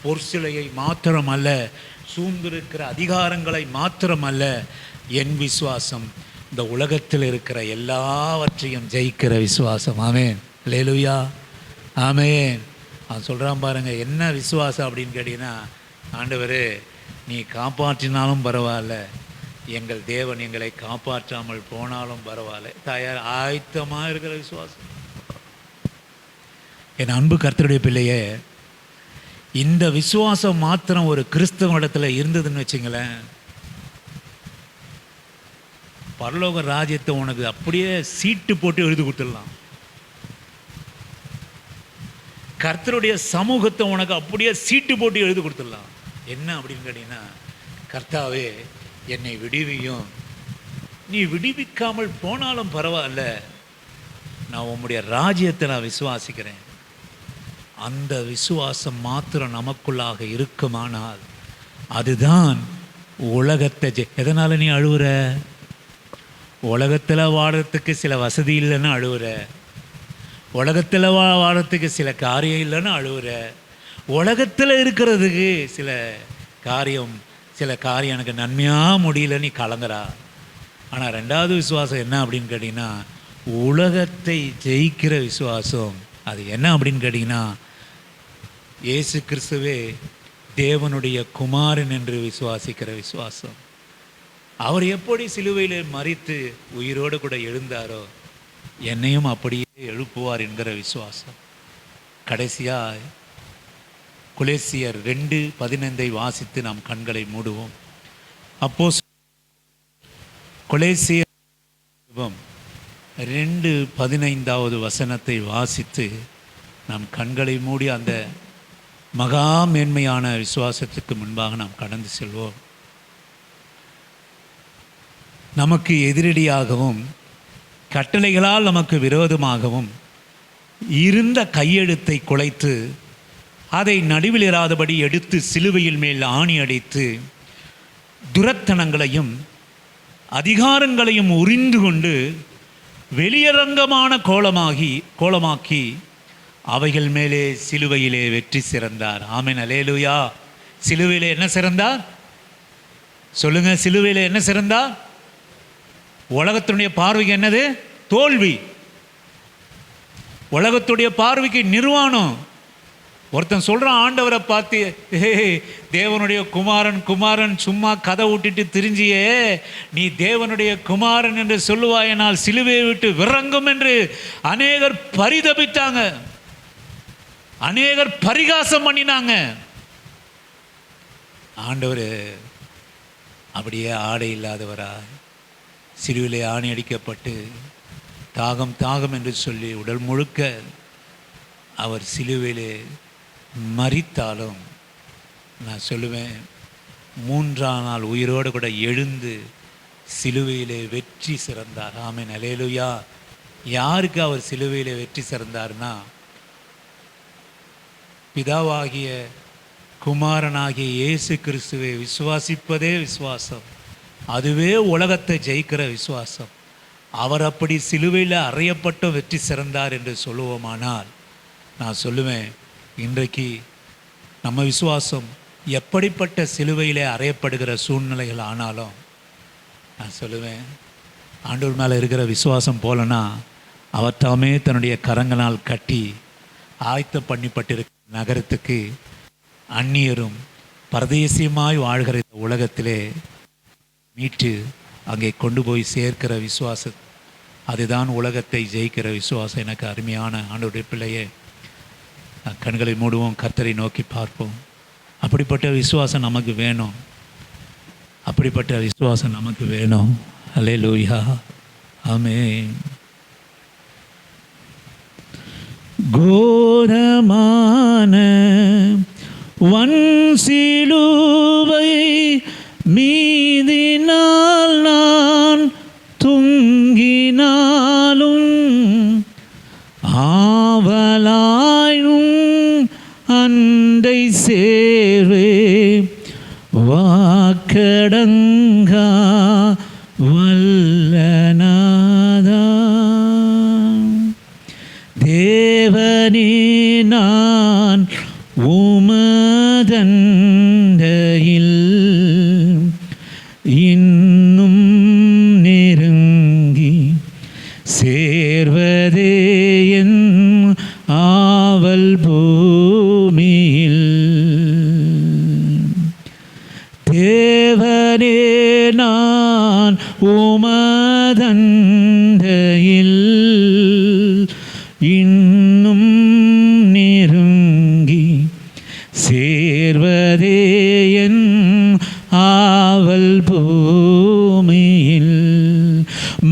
பொற்சிலையை மாத்திரமல்ல, சூழ்ந்திருக்கிற அதிகாரங்களை மாத்திரமல்ல, என் விசுவாசம் இந்த உலகத்தில் இருக்கிற எல்லாவற்றையும் ஜெயிக்கிற விசுவாசம். ஆமென், அல்லேலூயா, ஆமென். அவன் சொல்கிறான் பாருங்க, என்ன விசுவாசம் அப்படின்னு கேட்டிங்கன்னா, ஆண்டவரே நீ காப்பாற்றினாலும் பரவாயில்ல, எங்கள் தேவன் எங்களை காப்பாற்றாமல் போனாலும் பரவாயில்ல, தயார் ஆயத்தமாக இருக்கிற விசுவாசம். என் அன்பு கர்த்தருடைய பிள்ளையே, இந்த விசுவாசம் மாத்திரம் ஒரு கிறிஸ்தவ இடத்துல இருந்ததுன்னு வச்சுங்களேன், பரலோக ராஜ்யத்தை உனக்கு அப்படியே சீட்டு போட்டு எழுதி கொடுத்துடலாம். கர்த்தருடைய சமூகத்தை உனக்கு அப்படியே சீட்டு போட்டு எழுதி கொடுத்துடலாம். என்ன அப்படின்னு கேட்டீங்கன்னா, கர்த்தாவே என்னை விடுவியும், நீ விடுவிக்காமல் போனாலும் பரவாயில்ல, நான் உம்முடைய ராஜ்யத்தை நான் விசுவாசிக்கிறேன். அந்த விசுவாசம் மாத்திரம் நமக்குள்ளாக இருக்குமானால் அதுதான் உலகத்தை எதனால் நீ அழுவுற? உலகத்தில் வாழறதுக்கு சில வசதி இல்லைன்னு அழுவுற, உலகத்தில் வாழறதுக்கு சில காரியம் இல்லைன்னு அழுவுற, உலகத்தில் இருக்கிறதுக்கு சில காரியம் எனக்கு நன்மையாக முடியல நீ கலங்குறா. ஆனால் ரெண்டாவது விசுவாசம் என்ன அப்படின்னு கேட்டிங்கன்னா, உலகத்தை ஜெயிக்கிற விசுவாசம். அது என்ன அப்படின்னு கேட்டிங்கன்னா, இயேசு கிறிஸ்துவே தேவனுடைய குமாரன் என்று விசுவாசிக்கிற விசுவாசம். அவர் எப்படி சிலுவையில் மரித்து உயிரோடு கூட எழுந்தாரோ என்னையும் அப்படியே எழுப்புவார் என்கிற விசுவாசம். கடைசியாக கொலோசியர் 2:15 வாசித்து நாம் கண்களை மூடுவோம். அப்போ கொலோசியர் 2:15 வாசித்து நாம் கண்களை மூடி அந்த மகா மேன்மையான விசுவாசத்துக்கு முன்பாக நாம் கடந்து செல்வோம். நமக்கு எதிரடியாகவும் கட்டளைகளால் நமக்கு விரோதமாகவும் இருந்த கையெழுத்தை குலைத்து அதை நடுவில் இராதபடி எடுத்து சிலுவையில் மேல் ஆணி அடித்து துரத்தனங்களையும் அதிகாரங்களையும் உரிந்து கொண்டு வெளியரங்கமான கோலமாக்கி அவைகள் மேலே சிலுவையிலே வெற்றி சிறந்தார். ஆமென், அல்லேலூயா. சிலுவையிலே என்ன சிறந்தார் சொல்லுங்க? சிலுவையிலே என்ன சிறந்தார்? உலகத்தினுடைய பார்வைக்கு என்னது? தோல்வி. உலகத்துடைய பார்வைக்கு நிர்வாணம். ஒருத்தன் சொல்கிறான் ஆண்டவரை பார்த்து, தேவனுடைய குமாரன் சும்மா கதை விட்டுட்டு திரிஞ்சியே, நீ தேவனுடைய குமாரன் என்று சொல்லுவாயனால் சிலுவையை விட்டு விறங்கும் என்று அநேகர் பரிதபித்தாங்க, அநேகர் பரிகாசம் பண்ணினாங்க. ஆண்டவர் அப்படியே ஆடை இல்லாதவரா சிலுவிலே ஆணி அடிக்கப்பட்டு தாகம் என்று சொல்லி உடல் முழுக்க அவர் சிலுவையிலே மரித்தாலும் நான் சொல்லுவேன், 3ஆம் நாள் உயிரோடு கூட எழுந்து சிலுவையிலே வெற்றி சிறந்தார். ஆமென், அல்லேலூயா. யாருக்கு அவர் சிலுவையிலே வெற்றி சிறந்தார்னா, பிதாவாகிய குமாரனாகிய இயேசு கிறிஸ்துவை விசுவாசிப்பதே விசுவாசம். அதுவே உலகத்தை ஜெயிக்கிற விசுவாசம். அவர் அப்படி சிலுவையில் அறையப்பட்ட வெற்றி சிறந்தார் என்று சொல்லுவோமானால், நான் சொல்லுவேன், இன்றைக்கு நம்ம விசுவாசம் எப்படிப்பட்ட சிலுவையிலே அறையப்படுகிற சூழ்நிலைகள் ஆனாலும் நான் சொல்லுவேன், ஆண்டவர் மேலே இருக்கிற விசுவாசம் போலனா அவர்தாமே தன்னுடைய கரங்களால் கட்டி ஆயத்த பண்ணிப்பட்டிருக்கிற நகரத்துக்கு அந்நியரும் பரதேசியமாய் வாழ்கிற இந்த உலகத்திலே மீட்டு அங்கே கொண்டு போய் சேர்க்கிற விசுவாசம், அதுதான் உலகத்தை ஜெயிக்கிற விசுவாசம். எனக்கு அருமையான ஆண்டவருடைய பிள்ளையே, கண்களை மூடுவோம், கர்த்தரை நோக்கி பார்ப்போம். அப்படிப்பட்ட விசுவாசம் நமக்கு வேணும், அப்படிப்பட்ட விசுவாசம் நமக்கு வேணும். அல்லேலூயா, ஆமென். கோரமான வன்சிலுவை மீதினால் நான் துங்கினாலும் ஆவலாயும் அண்டை சேர்வே வாக்கடங்கா வல்லநாதா. தேவனே, நான் உமதண்டையில் இன்னும் நெருங்கி சேர்வதே என் ஆவல் பூமியில். தேவனே, நான் உமதண்டையில் இன்னும் நெருங்கி சேர்வதே என் ஆவல் பூமியில்.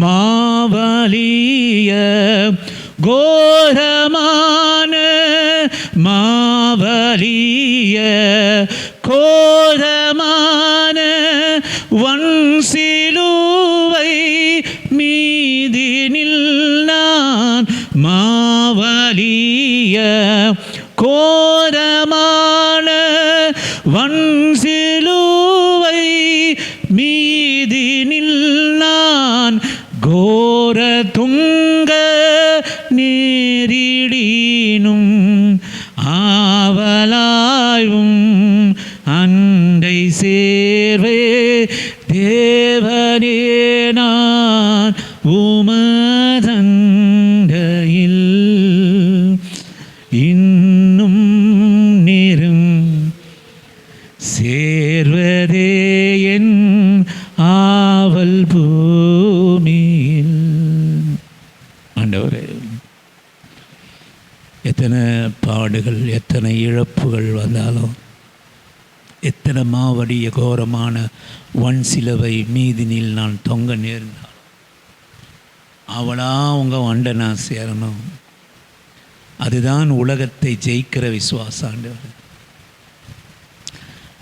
மாவலிய கோரமான மாவலிய கோரமான வன் சிலுவை மீதினில் நான் மாவலிய கோரமான வன் சிலுவை மீதினில் நான் கோர துங்க நேரிடினும் ஆவலாயும் அண்டை சேர்வே தேவனே நான் உமதண்டையில் இன்னும் நேரும் சேர்வதே என் ஆவல் பூமியில். ஆண்டவரே, எத்தனை பாடுகள், எத்தனை இழப்புகள் வந்தாலும், எத்தனை மாவடிய கோரமான வன் சிலுவை மீதினில் நான் தொங்க நேர்ந்தாலும், அவளா உங்கள் வண்டை நான் சேரணும். அதுதான் உலகத்தை ஜெயிக்கிற விசுவாசம். ஆண்டவர்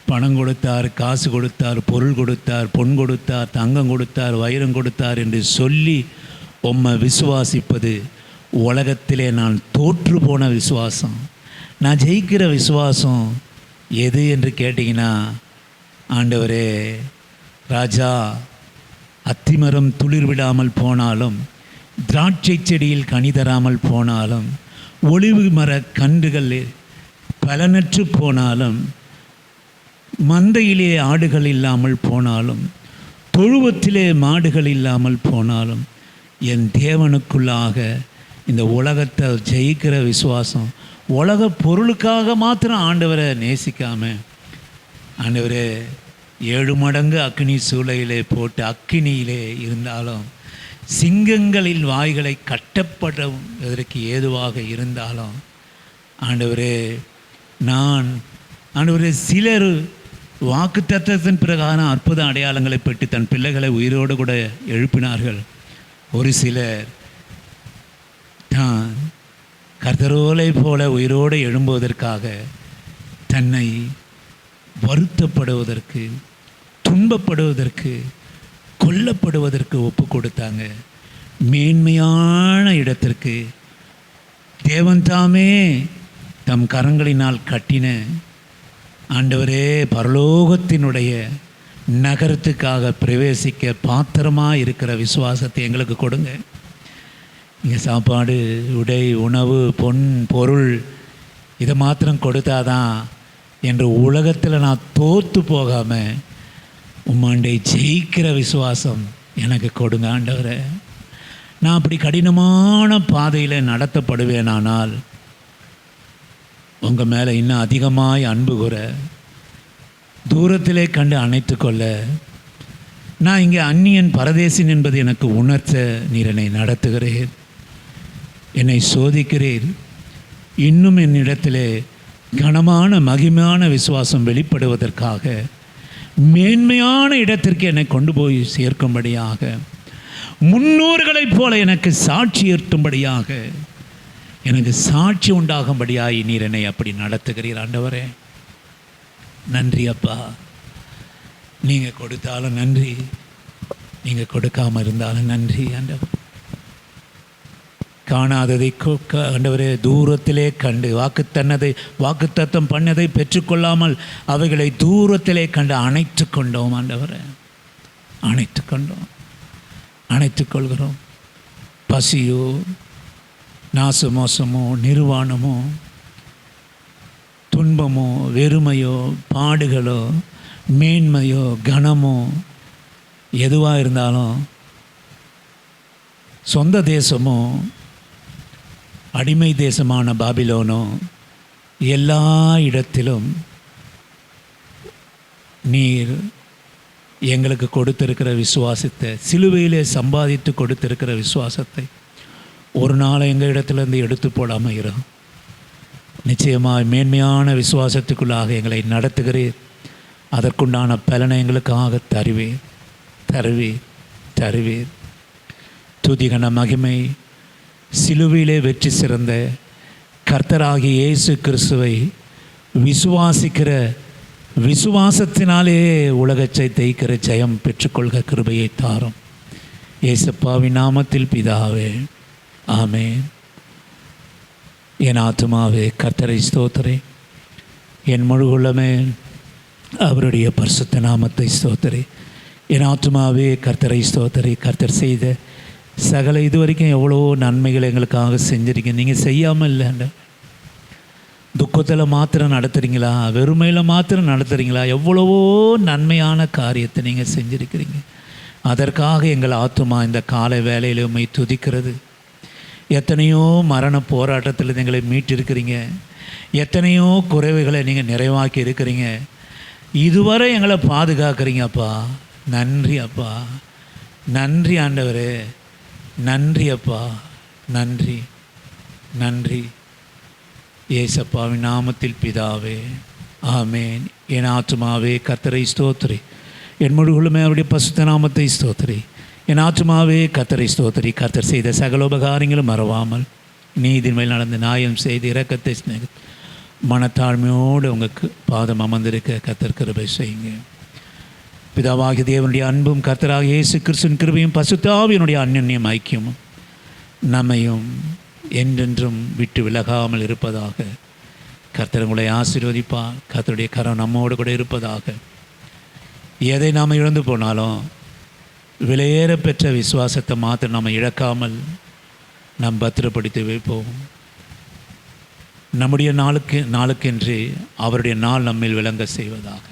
பணம் கொடுத்தார், காசு கொடுத்தார், பொருள் கொடுத்தார், பொன் கொடுத்தார், தங்கம் கொடுத்தார், வைரம் கொடுத்தார் என்று சொல்லி உம்மை விசுவாசிப்பது உலகத்திலே நான் தோற்று போன விசுவாசம். நான் ஜெயிக்கிற விசுவாசம் எது என்று கேட்டிங்கன்னா, ஆண்டவரே ராஜா, அத்திமரம் துளிர் விடாமல் போனாலும், திராட்சை செடியில் கனி தராமல் போனாலும், ஒளிவு மர கன்றுகள் பலனற்று போனாலும், மந்தையிலே ஆடுகள் இல்லாமல் போனாலும், தொழுவத்திலே மாடுகள் இல்லாமல் போனாலும், என் தேவனுக்குள்ளாக இந்த உலகத்தை ஜெயிக்கிற விசுவாசம். உலக பொருளுக்காக மாத்திரம் ஆண்டவரை நேசிக்காமல், ஆண்டவரே 7 மடங்கு அக்கினி சூளையிலே போட்டு அக்கினியிலே இருந்தாலும், சிங்கங்களின் வாய்களை கட்டப்படுவதற்கு ஏதுவாக இருந்தாலும், ஆண்டவரே ஆண்டவரே சிலர் வாக்கு தத்தத்தின் பிரகாரம் அற்புத அடையாளங்களை பெற்று தன் பிள்ளைகளை உயிரோடு கூட எழுப்பினார்கள். ஒரு சிலர் தான் கர்த்தரோலை போல உயிரோடு எழும்புவதற்காக தன்னை வருத்தப்படுவதற்கு, துன்பப்படுவதற்கு, கொல்லப்படுவதற்கு ஒப்பு கொடுத்தாங்க. மேன்மையான இடத்திற்கு தேவன் தாமே தம் கரங்களினால் கட்டின ஆண்டவரே பரலோகத்தினுடைய நகரத்துக்காக பிரவேசிக்க பாத்திரமாக இருக்கிற விசுவாசத்தை எங்களுக்கு கொடுங்க. இங்கே சாப்பாடு, உடை, உணவு, பொன், பொருள் இதை மாத்திரம் கொடுத்தாதான் என்று உலகத்தில் நான் தோற்று போகாமல் உம்மாண்டை ஜெயிக்கிற விசுவாசம் எனக்கு கொடுங்க ஆண்டவரே. நான் அப்படி கடினமான பாதையில் நடத்தப்படுவேனானால் உங்கள் மேலே இன்னும் அதிகமாய் அன்பு கூற, தூரத்திலே கண்டு அணைத்து கொள்ள, நான் இங்கே அந்நியன் பரதேசின் என்பது எனக்கு உணர்த்த நீர் என்னை நடத்துகிறீர், என்னை சோதிக்கிறீர். இன்னும் என்னிடத்திலே கனமான மகிமையான விசுவாசம் வெளிப்படுவதற்காக மேன்மையான இடத்திற்கு என்னை கொண்டு போய் சேர்க்கும்படியாக, முன்னோர்களைப் போல எனக்கு சாட்சி ஏற்றும்படியாக, எனக்கு சாட்சி உண்டாகும்படியாய் நீர் என்னை அப்படி நடத்துகிறீர் ஆண்டவரே. நன்றி அப்பா. நீங்கள் கொடுத்தாலும் நன்றி, நீங்கள் கொடுக்காமல் இருந்தாலும் நன்றி ஆண்டவர். காணாததை ஆண்டவரே தூரத்திலே கண்டு, வாக்குத்தத்தம் பண்ணதை பெற்றுக்கொள்ளாமல் அவைகளை தூரத்திலே கண்டு அணைத்து கொண்டோம் ஆண்டவரே. அணைத்து கொண்டோம், அணைத்து கொள்கிறோம். பசியோ, நாச மோசமோ, நிர்வாணமோ, துன்பமோ, வெறுமையோ, பாடுகளோ, மேன்மையோ, கனமோ எதுவாக இருந்தாலும், சொந்த தேசமோ அடிமை தேசமான பாபிலோனோ, எல்லா இடத்திலும் நீர் எங்களுக்கு கொடுத்திருக்கிற விசுவாசத்தை, சிலுவையிலே சம்பாதித்து கொடுத்திருக்கிற விசுவாசத்தை ஒரு நாள் எங்கள் இடத்துலேருந்து எடுத்து போடாமல் இரும். நிச்சயமாக மேன்மையான விசுவாசத்துக்குள்ளாக எங்களை நடத்துகிறீர். அதற்குண்டான பலனை எங்களுக்காக தருவீர். துதிகன மகிமை சிலுவையிலே வெற்றி சிறந்த கர்த்தராகிய இயேசு கிறிஸ்துவை விசுவாசிக்கிற விசுவாசத்தினாலே உலகத்தை தேய்க்கிற ஜெயம் பெற்றுக்கொள்க கிருபையை தாரும். ஏசப்பாவின் நாமத்தில் பிதாவே, ஆமென். என் ஆத்துமாவே கர்த்தரை ஸ்தோத்திரே, என் முழுகுள்ளமே அவருடைய பரிசுத்த நாமத்தை ஸ்தோத்திரே. என் ஆத்துமாவே கர்த்தரை ஸ்தோத்திரே. கர்த்தர் செய்த சகல இதுவரைக்கும் எவ்வளோ நன்மைகள் எங்களுக்காக செஞ்சுருக்கீங்க. நீங்கள் செய்யாமல் இல்லைண்ட, துக்கத்தில் மாத்திரம் நடத்துகிறீங்களா, வெறுமையில் மாத்திரம் நடத்துகிறீங்களா? எவ்வளவோ நன்மையான காரியத்தை நீங்கள் செஞ்சுருக்கிறீங்க. அதற்காக எங்கள் ஆத்துமா இந்த காலை வேளையில் உம்மை துதிக்கிறது. எத்தனையோ மரண போராட்டத்தில் எங்களை மீட்டிருக்கிறீங்க, எத்தனையோ குறைவுகளை நீங்கள் நிறைவாக்கி இருக்கிறீங்க. இதுவரை எங்களை பாதுகாக்கிறீங்கப்பா. நன்றி அப்பா, நன்றி ஆண்டவரே, நன்றி அப்பா, நன்றி நன்றி. ஏசப்பாவின் நாமத்தில் பிதாவே, ஆமேன். என் ஆத்துமாவே கர்த்தரை ஸ்தோத்திரி, என் முழுகுளுமே அவருடைய பசுத்த நாமத்தை ஸ்தோத்திரி. என் ஆத்துமாவே கர்த்தரை ஸ்தோத்திரி. கர்த்தர் செய்த சகல உபகாரங்களும் மறவாமல் நீதின்மையில் நடந்து நியாயம் செய்து இரக்கத்தை மனத்தாழ்மையோடு உங்களுக்கு பாதம் அமர்ந்திருக்க கர்த்தர் கிருபை செய்யுங்க. பிதாவாகிய தேவனுடைய அன்பும் கர்த்தராக இயேசு கிறிஸ்துவின் கிருபையும் பசுத்த ஆவியினுடைய அந்யோன்யம் ஐக்கியமும் நம்மையும் என்றென்றும் விட்டு விலகாமல் இருப்பதாக. கர்த்தர் உங்களை ஆசீர்வதிப்பார். கர்த்தருடைய கரம் நம்மோடு கூட இருப்பதாக. எதை நாம் இழந்து போனாலும் விலையேற பெற்ற விசுவாசத்தை மாத்திரம் நாம் இழக்காமல் நாம் பத்திரப்படுத்தி வைப்போம். நம்முடைய நாளுக்கென்று அவருடைய நாள் நம்மில் விளங்க செய்வதாக.